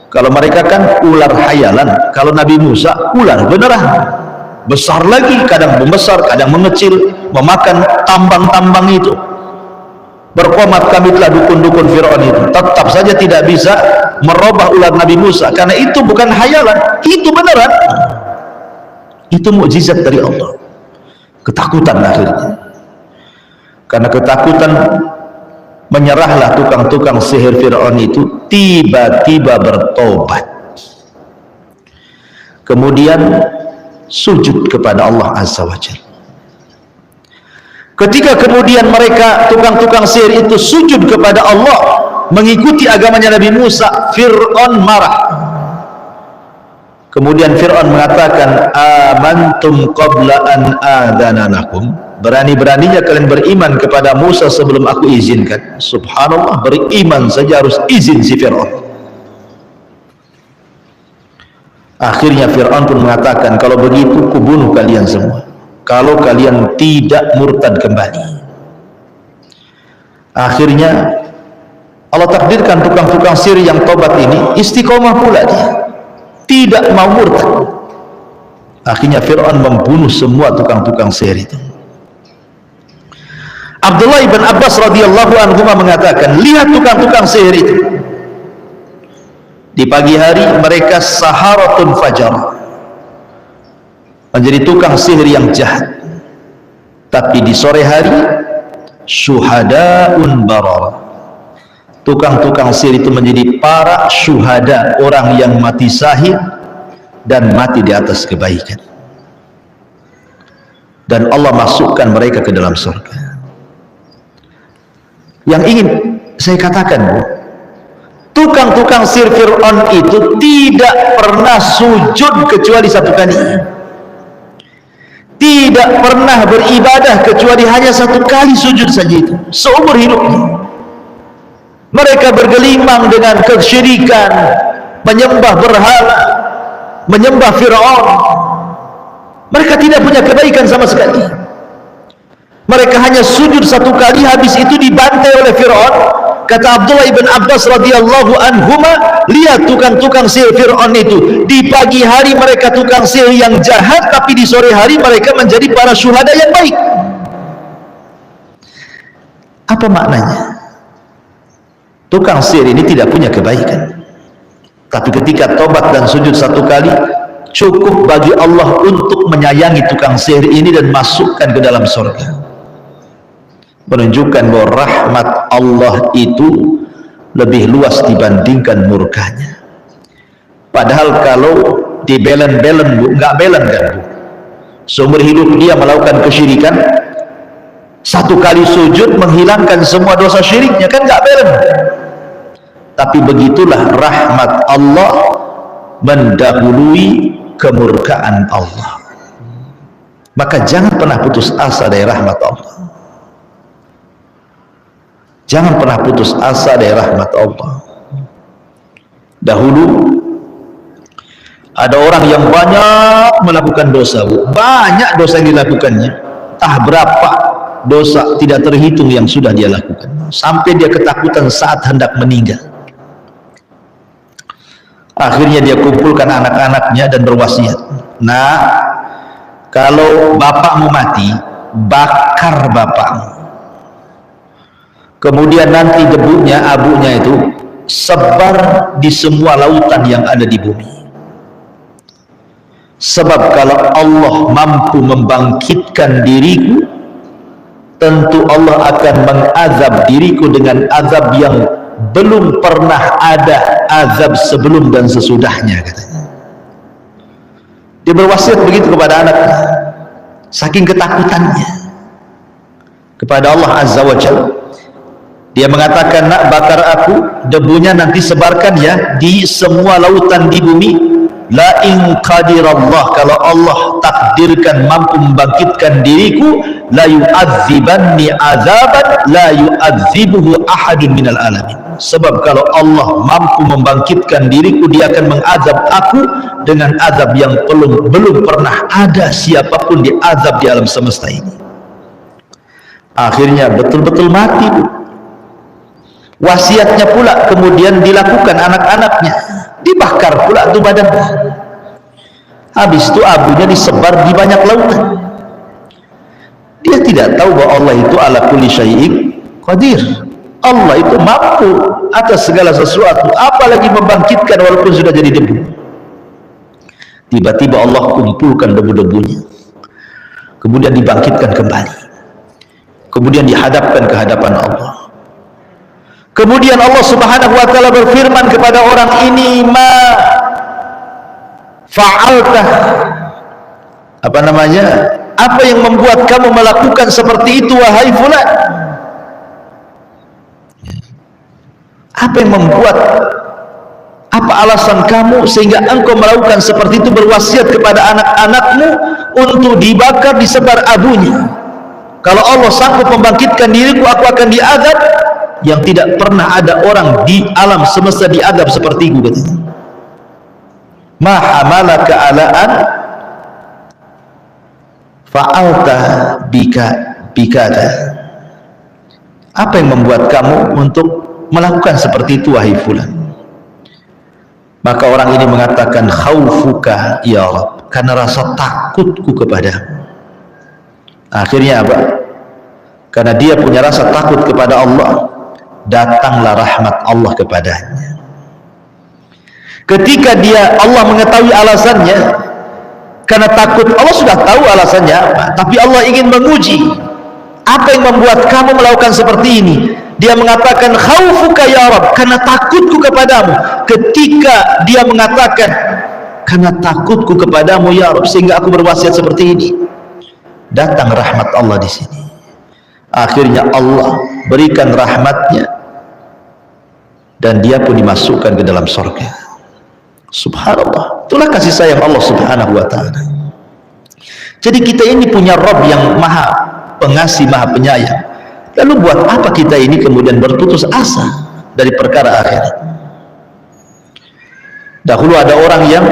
Kalau mereka kan ular hayalan, kalau Nabi Musa ular beneran, besar lagi, kadang membesar, kadang mengecil, memakan tambang-tambang itu. Berkomat kami telah dukun-dukun Fir'aun itu, tetap saja tidak bisa merubah ular Nabi Musa, karena itu bukan hayalan, itu beneran. Itu mukjizat dari Allah. Ketakutan akhirnya. Karena ketakutan, menyerahlah tukang-tukang sihir Fir'aun itu, tiba-tiba bertobat. Kemudian sujud kepada Allah Azza wa Jalla. Ketika kemudian mereka tukang-tukang sihir itu sujud kepada Allah, mengikuti agamanya Nabi Musa, Fir'aun marah. Kemudian Fir'aun mengatakan, amantum qabla an adana lakum. Berani-beraninya kalian beriman kepada Musa sebelum aku izinkan. Subhanallah, beriman saja harus izin si Fir'aun. Akhirnya Fir'aun pun mengatakan, kalau begitu kubunuh kalian semua, kalau kalian tidak murtad kembali. Akhirnya Allah takdirkan tukang-tukang sihir yang tobat ini istiqomah pula, dia tidak mau murtad. Akhirnya Fir'aun membunuh semua tukang-tukang sihir itu. Abdullah ibn Abbas radhiyallahu anhu mengatakan, lihat tukang-tukang sihir itu. Di pagi hari mereka saharatun fajar, menjadi tukang sihir yang jahat. Tapi di sore hari syuhadaun barar, tukang-tukang sihir itu menjadi para syuhada, orang yang mati syahid dan mati di atas kebaikan. Dan Allah masukkan mereka ke dalam surga. Yang ingin saya katakan, Bu, tukang-tukang sihir Fir'aun itu tidak pernah sujud kecuali satu kali. Tidak pernah beribadah kecuali hanya satu kali sujud saja, itu seumur hidupnya. Mereka bergelimang dengan kesyirikan, menyembah berhala, menyembah Fir'aun. Mereka tidak punya kebaikan sama sekali. Mereka hanya sujud satu kali, habis itu dibantai oleh Fir'aun. Kata Abdullah ibn Abbas radhiyallahu anhuma, lihat tukang-tukang sihir Fir'aun itu. Di pagi hari mereka tukang sihir yang jahat, tapi di sore hari mereka menjadi para syuhada yang baik. Apa maknanya? Tukang sihir ini tidak punya kebaikan, tapi ketika tobat dan sujud satu kali, cukup bagi Allah untuk menyayangi tukang sihir ini dan masukkan ke dalam surga. Menunjukkan bahwa rahmat Allah itu lebih luas dibandingkan murkanya. Padahal kalau dibelen-belen, Bu, nggak belen kan, Bu? Seumur hidup dia melakukan kesyirikan, satu kali sujud menghilangkan semua dosa syiriknya, kan nggak belen. Tapi begitulah rahmat Allah mendahului kemurkaan Allah. Maka jangan pernah putus asa dari rahmat Allah. Jangan pernah putus asa dari rahmat Allah. Dahulu ada orang yang banyak melakukan dosa, banyak dosa yang dilakukannya, entah berapa dosa tidak terhitung yang sudah dia lakukan, sampai dia ketakutan saat hendak meninggal. Akhirnya dia kumpulkan anak-anaknya dan berwasiat, nah, kalau bapakmu mati, bakar bapakmu, kemudian nanti debunya, abunya itu sebar di semua lautan yang ada di bumi. Sebab kalau Allah mampu membangkitkan diriku, tentu Allah akan mengazab diriku dengan azab yang belum pernah ada azab sebelum dan sesudahnya, katanya. Dia berwasiat begitu kepada anaknya, saking ketakutannya kepada Allah Azza wa Jalla. Dia mengatakan, nak, bakar aku, debunya nanti sebarkan ya di semua lautan di bumi. La in qadirallah, kalau Allah takdirkan mampu membangkitkan diriku, la yu'adzibanni azaban la yu'adzibuhu ahadun minal alamin. Sebab kalau Allah mampu membangkitkan diriku, dia akan mengazab aku dengan azab yang belum pernah ada siapapun diazab di alam semesta ini. Akhirnya betul-betul mati. Wasiatnya pula kemudian dilakukan anak-anaknya, dibakar pula itu badannya. Habis itu abunya disebar di banyak lautan. Dia tidak tahu bahwa Allah itu ala kulli syai'in qadir. Allah itu mampu atas segala sesuatu, apalagi membangkitkan walaupun sudah jadi debu. Tiba-tiba Allah kumpulkan debu-debunya, kemudian dibangkitkan kembali, kemudian dihadapkan ke hadapan Allah. Kemudian Allah Subhanahu wa taala berfirman kepada orang ini, ma fa'altah, apa namanya, apa yang membuat kamu melakukan seperti itu wahai fulan? Apa yang membuat, apa alasan kamu sehingga engkau melakukan seperti itu, berwasiat kepada anak-anakmu untuk dibakar, disebar abunya? Kalau Allah sanggup membangkitkan diriku, aku akan diazab yang tidak pernah ada orang di alam semesta diadab seperti itu, katanya. Ma hamalaka ala'an fa'alta bikada. Apa yang membuat kamu untuk melakukan seperti itu wahai fulan? Maka orang ini mengatakan, khaufuka ya Rabb, karena rasa takutku kepadamu. Akhirnya apa? Karena dia punya rasa takut kepada Allah, datanglah rahmat Allah kepadanya. Ketika Allah mengetahui alasannya, karena takut, Allah sudah tahu alasannya apa, tapi Allah ingin menguji apa yang membuat kamu melakukan seperti ini. Dia mengatakan, khaufuka ya Rabb, karena takutku kepadamu. Ketika dia mengatakan, karena takutku kepadamu ya Rabb, sehingga aku berwasiat seperti ini, datang rahmat Allah di sini. Akhirnya Allah berikan rahmatnya dan dia pun dimasukkan ke dalam surga. Subhanallah, itulah kasih sayang Allah Subhanahu wa ta'ala. Jadi kita ini punya Rabb yang maha pengasih, maha penyayang. Lalu buat apa kita ini kemudian berputus asa dari perkara akhirat? Dahulu ada orang yang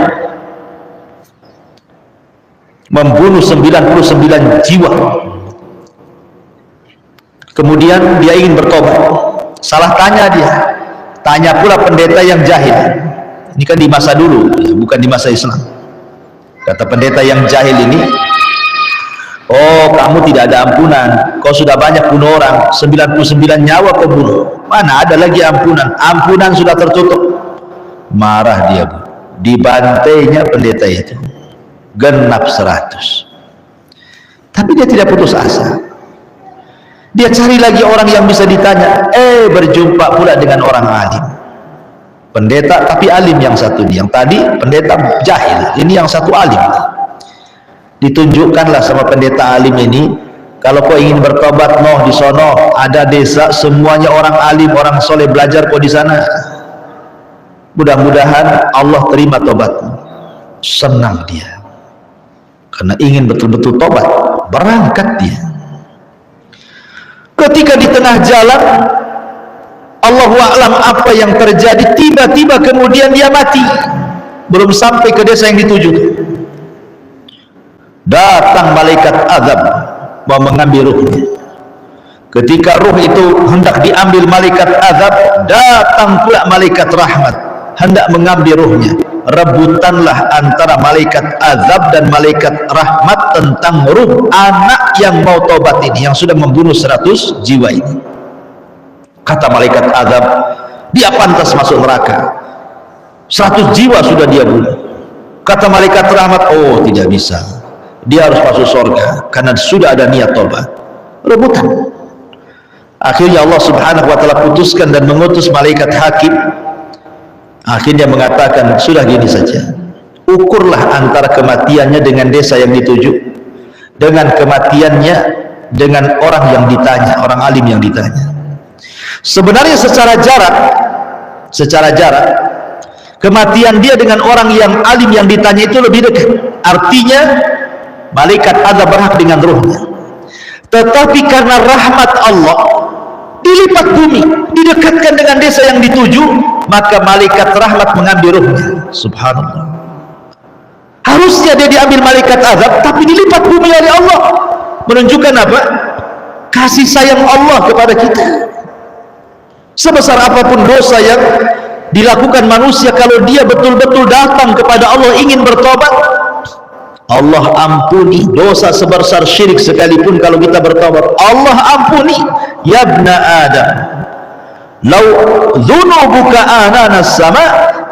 membunuh 99 jiwa, kemudian dia ingin bertobat. Salah tanya dia, tanya pula pendeta yang jahil. Ini kan di masa dulu, bukan di masa Islam. Kata pendeta yang jahil ini, oh, kamu tidak ada ampunan, kau sudah banyak bunuh orang, 99 nyawa kau bunuh, mana ada lagi ampunan? Ampunan sudah tertutup. Marah dia, dibantainya pendeta itu genap 100. Tapi dia tidak putus asa. Dia cari lagi orang yang bisa ditanya. Berjumpa pula dengan orang alim, pendeta tapi alim yang satu ini. Yang tadi pendeta jahil, ini yang satu alim. Ditunjukkanlah sama pendeta alim ini, kalau kau ingin bertobat, di sono ada desa semuanya orang alim, orang soleh, belajar kau di sana. Mudah-mudahan Allah terima tobatmu. Senang dia. karena ingin betul-betul tobat, berangkat dia. Ketika di tengah jalan, Allahu a'lam apa yang terjadi, tiba-tiba kemudian dia mati, belum sampai ke desa yang dituju. Datang malaikat azab mau mengambil ruhnya. Ketika ruh itu hendak diambil malaikat azab, datang pula malaikat rahmat hendak mengambil ruhnya. Rebutanlah antara malaikat azab dan malaikat rahmat tentang ruh anak yang mau tobat ini, yang sudah membunuh 100 jiwa ini. Kata malaikat azab, dia pantas masuk neraka, 100 jiwa sudah dia bunuh. Kata malaikat rahmat, oh tidak bisa, dia harus masuk surga karena sudah ada niat tobat. Rebutan. Akhirnya Allah subhanahu wa ta'ala putuskan dan mengutus malaikat hakim. Akhirnya mengatakan, sudah gini saja, ukurlah antara kematiannya dengan desa yang dituju, dengan kematiannya dengan orang yang ditanya, orang alim yang ditanya. Sebenarnya secara jarak kematian dia dengan orang yang alim yang ditanya itu lebih dekat. Artinya malaikat azab berhak dengan ruhnya, tetapi karena rahmat Allah dilipat bumi, didekatkan dengan desa yang dituju, maka malaikat rahmat mengambil ruhnya. Subhanallah. Harusnya dia diambil malaikat azab, tapi dilipat bumi oleh Allah, menunjukkan apa? Kasih sayang Allah kepada kita. Sebesar apapun dosa yang dilakukan manusia, kalau dia betul-betul datang kepada Allah ingin bertobat, Allah ampuni. Dosa sebesar syirik sekalipun kalau kita bertobat, Allah ampuni. Ya ibna Adam, law dhunubuka anana sama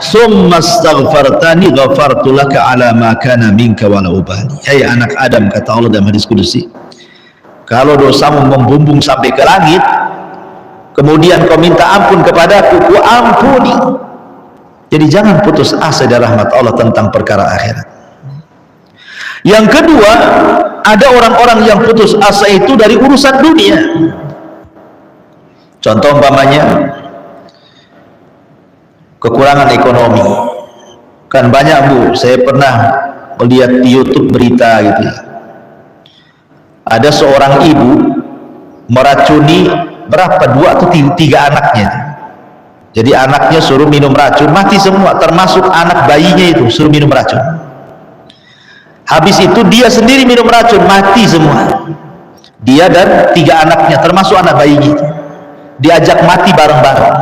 thumma astaghfartani ghafartu laka ala ma kana minka wala ubali. Hai anak Adam, kata Allah dalam hadis kudusi, kalau dosamu membumbung sampai ke langit, kemudian kau minta ampun kepadaku, ku ampuni. Jadi jangan putus asa dari rahmat Allah tentang perkara akhirat. Yang kedua, ada orang-orang yang putus asa itu dari urusan dunia. Contoh umpamanya kekurangan ekonomi. Kan banyak Bu, saya pernah melihat di YouTube berita gitu. Ada seorang ibu meracuni berapa, 2 atau 3 anaknya. Jadi anaknya suruh minum racun, mati semua, termasuk anak bayinya itu suruh minum racun. Habis itu dia sendiri minum racun, mati semua. Dia dan 3 anaknya, termasuk anak bayinya itu, diajak mati bareng-bareng.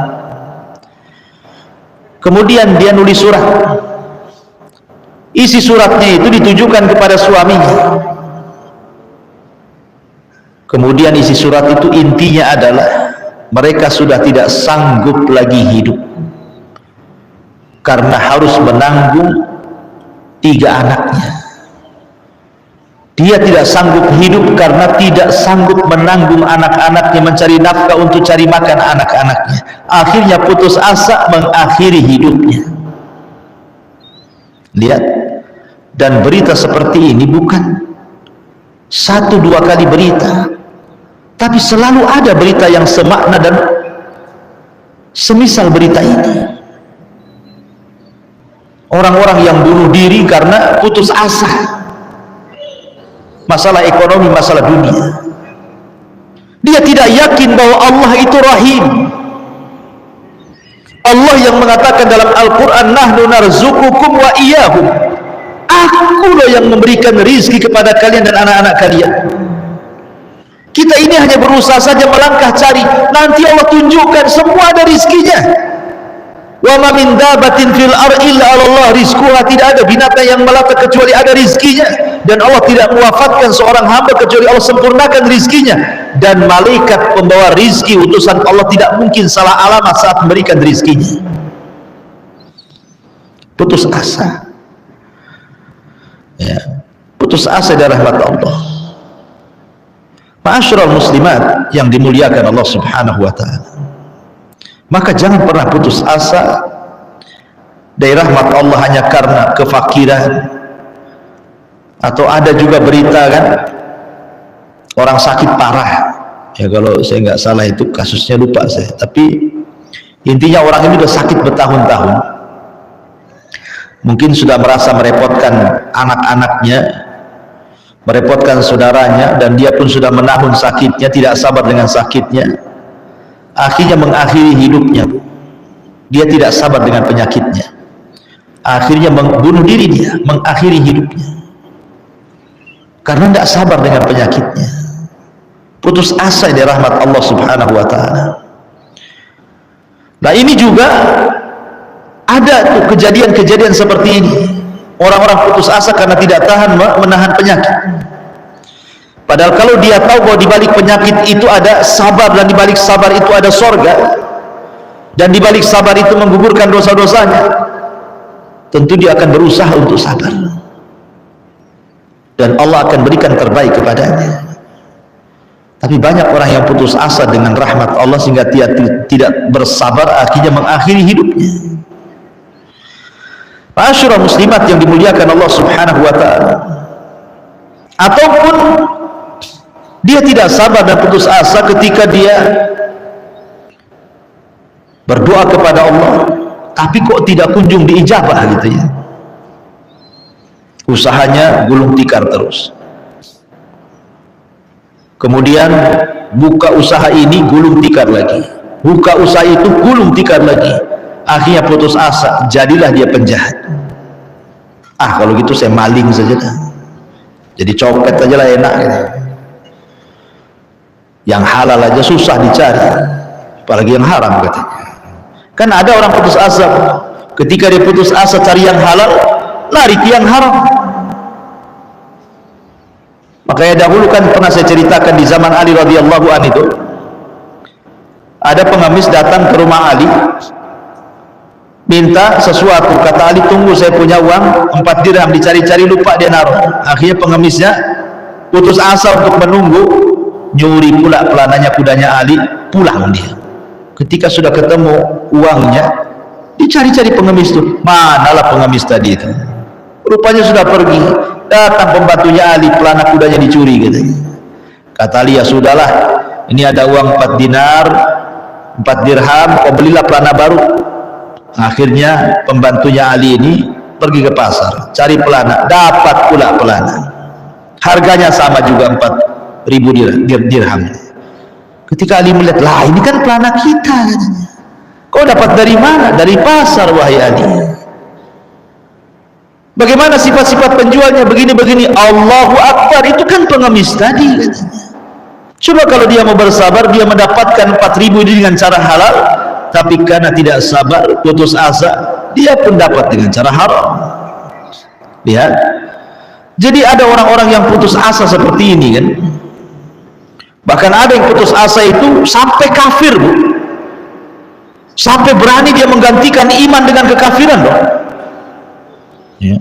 Kemudian dia nulis surat. Isi suratnya itu ditujukan kepada suaminya. Kemudian isi surat itu intinya adalah mereka sudah tidak sanggup lagi hidup karena harus menanggung 3 anaknya. Dia tidak sanggup hidup karena tidak sanggup menanggung anak-anaknya, mencari nafkah untuk cari makan anak-anaknya. Akhirnya putus asa mengakhiri hidupnya. Lihat, dan berita seperti ini bukan 1-2 kali berita, tapi selalu ada berita yang semakna dan semisal berita ini. Orang-orang yang bunuh diri karena putus asa, masalah ekonomi, masalah dunia. Dia tidak yakin bahwa Allah itu Rahim. Allah yang mengatakan dalam Al-Quran, nahnu narzukukum wa iyahum, aku loh yang memberikan rizki kepada kalian dan anak-anak kalian. Kita ini hanya berusaha saja melangkah cari, nanti Allah tunjukkan semua ada rizkinya. Wa ma min dabatin fil ardi illa 'ala Allah rizquha, tidak ada binatang yang melata kecuali ada rizkinya, dan Allah tidak mewafatkan seorang hamba kecuali Allah sempurnakan rizkinya. Dan malaikat pembawa rizki utusan Allah tidak mungkin salah alamat saat memberikan rizkinya. Putus asa, ya, putus asa dari rahmat Allah. Ma'asyiral muslimat yang dimuliakan Allah subhanahu wa ta'ala, maka jangan pernah putus asa dari rahmat Allah hanya karena kefakiran. Atau ada juga berita kan, orang sakit parah, ya kalau saya nggak salah itu kasusnya, lupa saya, tapi intinya orang ini sudah sakit bertahun-tahun, mungkin sudah merasa merepotkan anak-anaknya, merepotkan saudaranya, dan dia pun sudah menahun sakitnya, tidak sabar dengan sakitnya, akhirnya mengakhiri hidupnya. Dia tidak sabar dengan penyakitnya, akhirnya membunuh diri, dia mengakhiri hidupnya karena tidak sabar dengan penyakitnya, putus asa dari rahmat Allah subhanahu wa ta'ala. Nah, ini juga ada tuh kejadian-kejadian seperti ini. Orang-orang putus asa karena tidak tahan menahan penyakit. Padahal kalau dia tahu bahwa di balik penyakit itu ada sabar, dan di balik sabar itu ada sorga, dan di balik sabar itu menggugurkan dosa-dosanya, tentu dia akan berusaha untuk sabar, dan Allah akan berikan terbaik kepadanya. Tapi banyak orang yang putus asa dengan rahmat Allah sehingga dia tidak bersabar, akhirnya mengakhiri hidupnya. Ma'asyiral muslimat yang dimuliakan Allah subhanahu wa ta'ala, ataupun dia tidak sabar dan putus asa ketika dia berdoa kepada Allah tapi kok tidak kunjung diijabah gitu ya, usahanya gulung tikar terus, kemudian buka usaha ini gulung tikar lagi, buka usaha itu gulung tikar lagi, akhirnya putus asa, jadilah dia penjahat. Kalau gitu saya maling saja dah, jadi copet aja lah, enak gitu. Yang halal aja susah dicari, apalagi yang haram katanya. Kan ada orang putus asa, ketika dia putus asa cari yang halal, lari ke yang haram. Makanya dahulu kan pernah saya ceritakan di zaman Ali radhiyallahu anhu itu, ada pengemis datang ke rumah Ali minta sesuatu. Kata Ali, tunggu, saya punya uang 4 dirham, dicari-cari lupa dia naruh. Akhirnya pengemisnya putus asa untuk menunggu, nyuri pula pelananya kudanya Ali, pulang dia. Ketika sudah ketemu uangnya, dicari-cari pengemis itu, manalah pengemis tadi itu, rupanya sudah pergi. Datang pembantunya Ali, pelana kudanya dicuri katanya. Kata Ali, ya sudahlah, ini ada uang 4 dinar 4 dirham, kau belilah pelana baru. Akhirnya pembantunya Ali ini pergi ke pasar cari pelana, dapat pula pelana, harganya sama juga 4.000 dirham. Ketika Ali melihat, lah ini kan pelana kita katanya, kau dapat dari mana? Dari pasar wahai Ali. Bagaimana sifat-sifat penjualnya? Begini-begini. Allahu Akbar, itu kan pengemis tadi katanya. Coba kalau dia mau bersabar, dia mendapatkan 4.000 ini dengan cara halal, tapi karena tidak sabar, putus asa, dia pun dapat dengan cara haram. Lihat, jadi ada orang-orang yang putus asa seperti ini kan. Bahkan ada yang putus asa itu sampai kafir, Bu. Sampai berani dia menggantikan iman dengan kekafiran loh. Ya.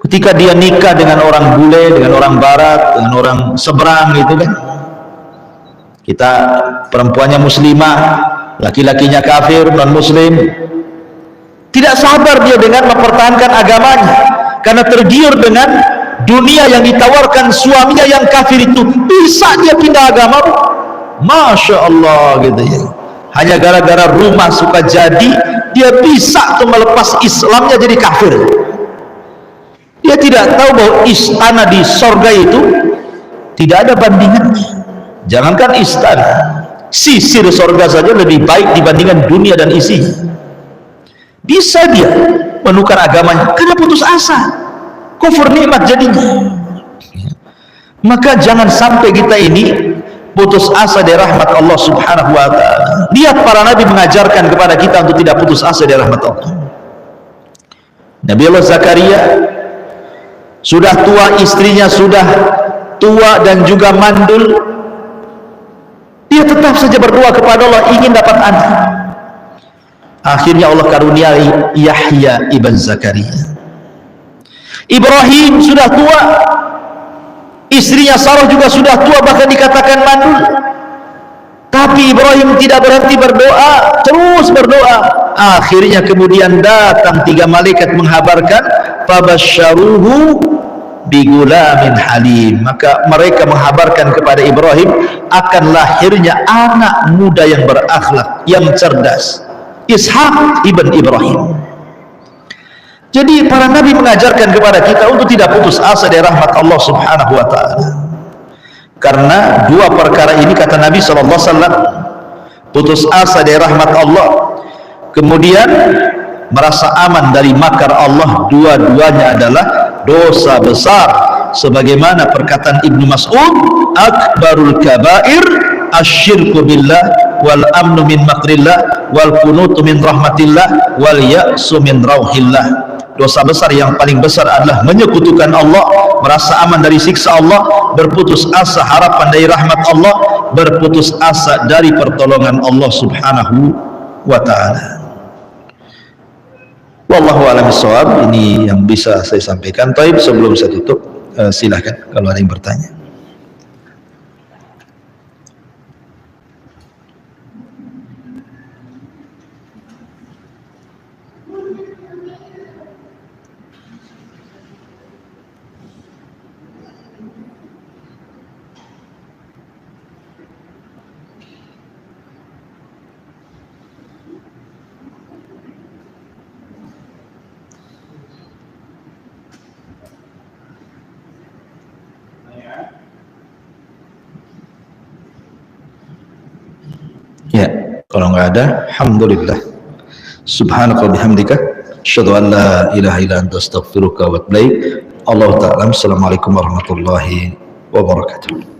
Ketika dia nikah dengan orang bule, dengan orang barat, dengan orang seberang gitu kan. Kita perempuannya muslimah, laki-lakinya kafir, non muslim, tidak sabar dia dengan mempertahankan agamanya karena tergiur dengan dunia yang ditawarkan suaminya yang kafir itu. Bisa dia pindah agama, Masya Allah gitu ya. Hanya gara-gara rumah suka jadi, dia bisa tuh melepas Islamnya jadi kafir. Dia tidak tahu bahwa istana di sorga itu tidak ada bandingannya. Jangankan istana, sisir sorga saja lebih baik dibandingkan dunia dan isinya. Bisa dia menukar agamanya karena putus asa, kufur nikmat jadinya. Maka jangan sampai kita ini putus asa dari rahmat Allah subhanahu wa ta'ala. Lihat para nabi mengajarkan kepada kita untuk tidak putus asa dari rahmat Allah. Nabi Allah Zakaria sudah tua, istrinya sudah tua dan juga mandul, dia tetap saja berdoa kepada Allah ingin dapat anak. Akhirnya Allah karuniai Yahya ibn Zakaria. Ibrahim sudah tua, istrinya Sarah juga sudah tua, bahkan dikatakan mandul, tapi Ibrahim tidak berhenti berdoa, terus berdoa. Akhirnya kemudian datang 3 malaikat menghabarkan, fabasyaruhu bigulamin halim. Maka mereka menghabarkan kepada Ibrahim akan lahirnya anak muda yang berakhlak, yang cerdas, Ishak ibn Ibrahim. Jadi para nabi mengajarkan kepada kita untuk tidak putus asa dari rahmat Allah Subhanahu wa taala. Karena dua perkara ini kata Nabi sallallahu alaihi wasallam, putus asa dari rahmat Allah, kemudian merasa aman dari makar Allah, dua-duanya adalah dosa besar. Sebagaimana perkataan Ibnu Mas'ud, akbarul kabair asyirku billah wal amnu min makrillah wal kunutu min rahmatillah wal ya'su min rauhillah. Dosa besar yang paling besar adalah menyekutukan Allah, merasa aman dari siksa Allah, berputus asa harapan dari rahmat Allah, berputus asa dari pertolongan Allah Subhanahu wa ta'ala. Wallahu a'lam bishawab. Ini yang bisa saya sampaikan. Taib, sebelum saya tutup, silahkan kalau ada yang bertanya. Ya, kalau nggak ada, alhamdulillah. Subhanaka bihamdika, asyhadu an la ilaha illa anta astaghfiruka wa atubu ilaik. Allahu ta'ala. Assalamualaikum warahmatullahi wabarakatuh.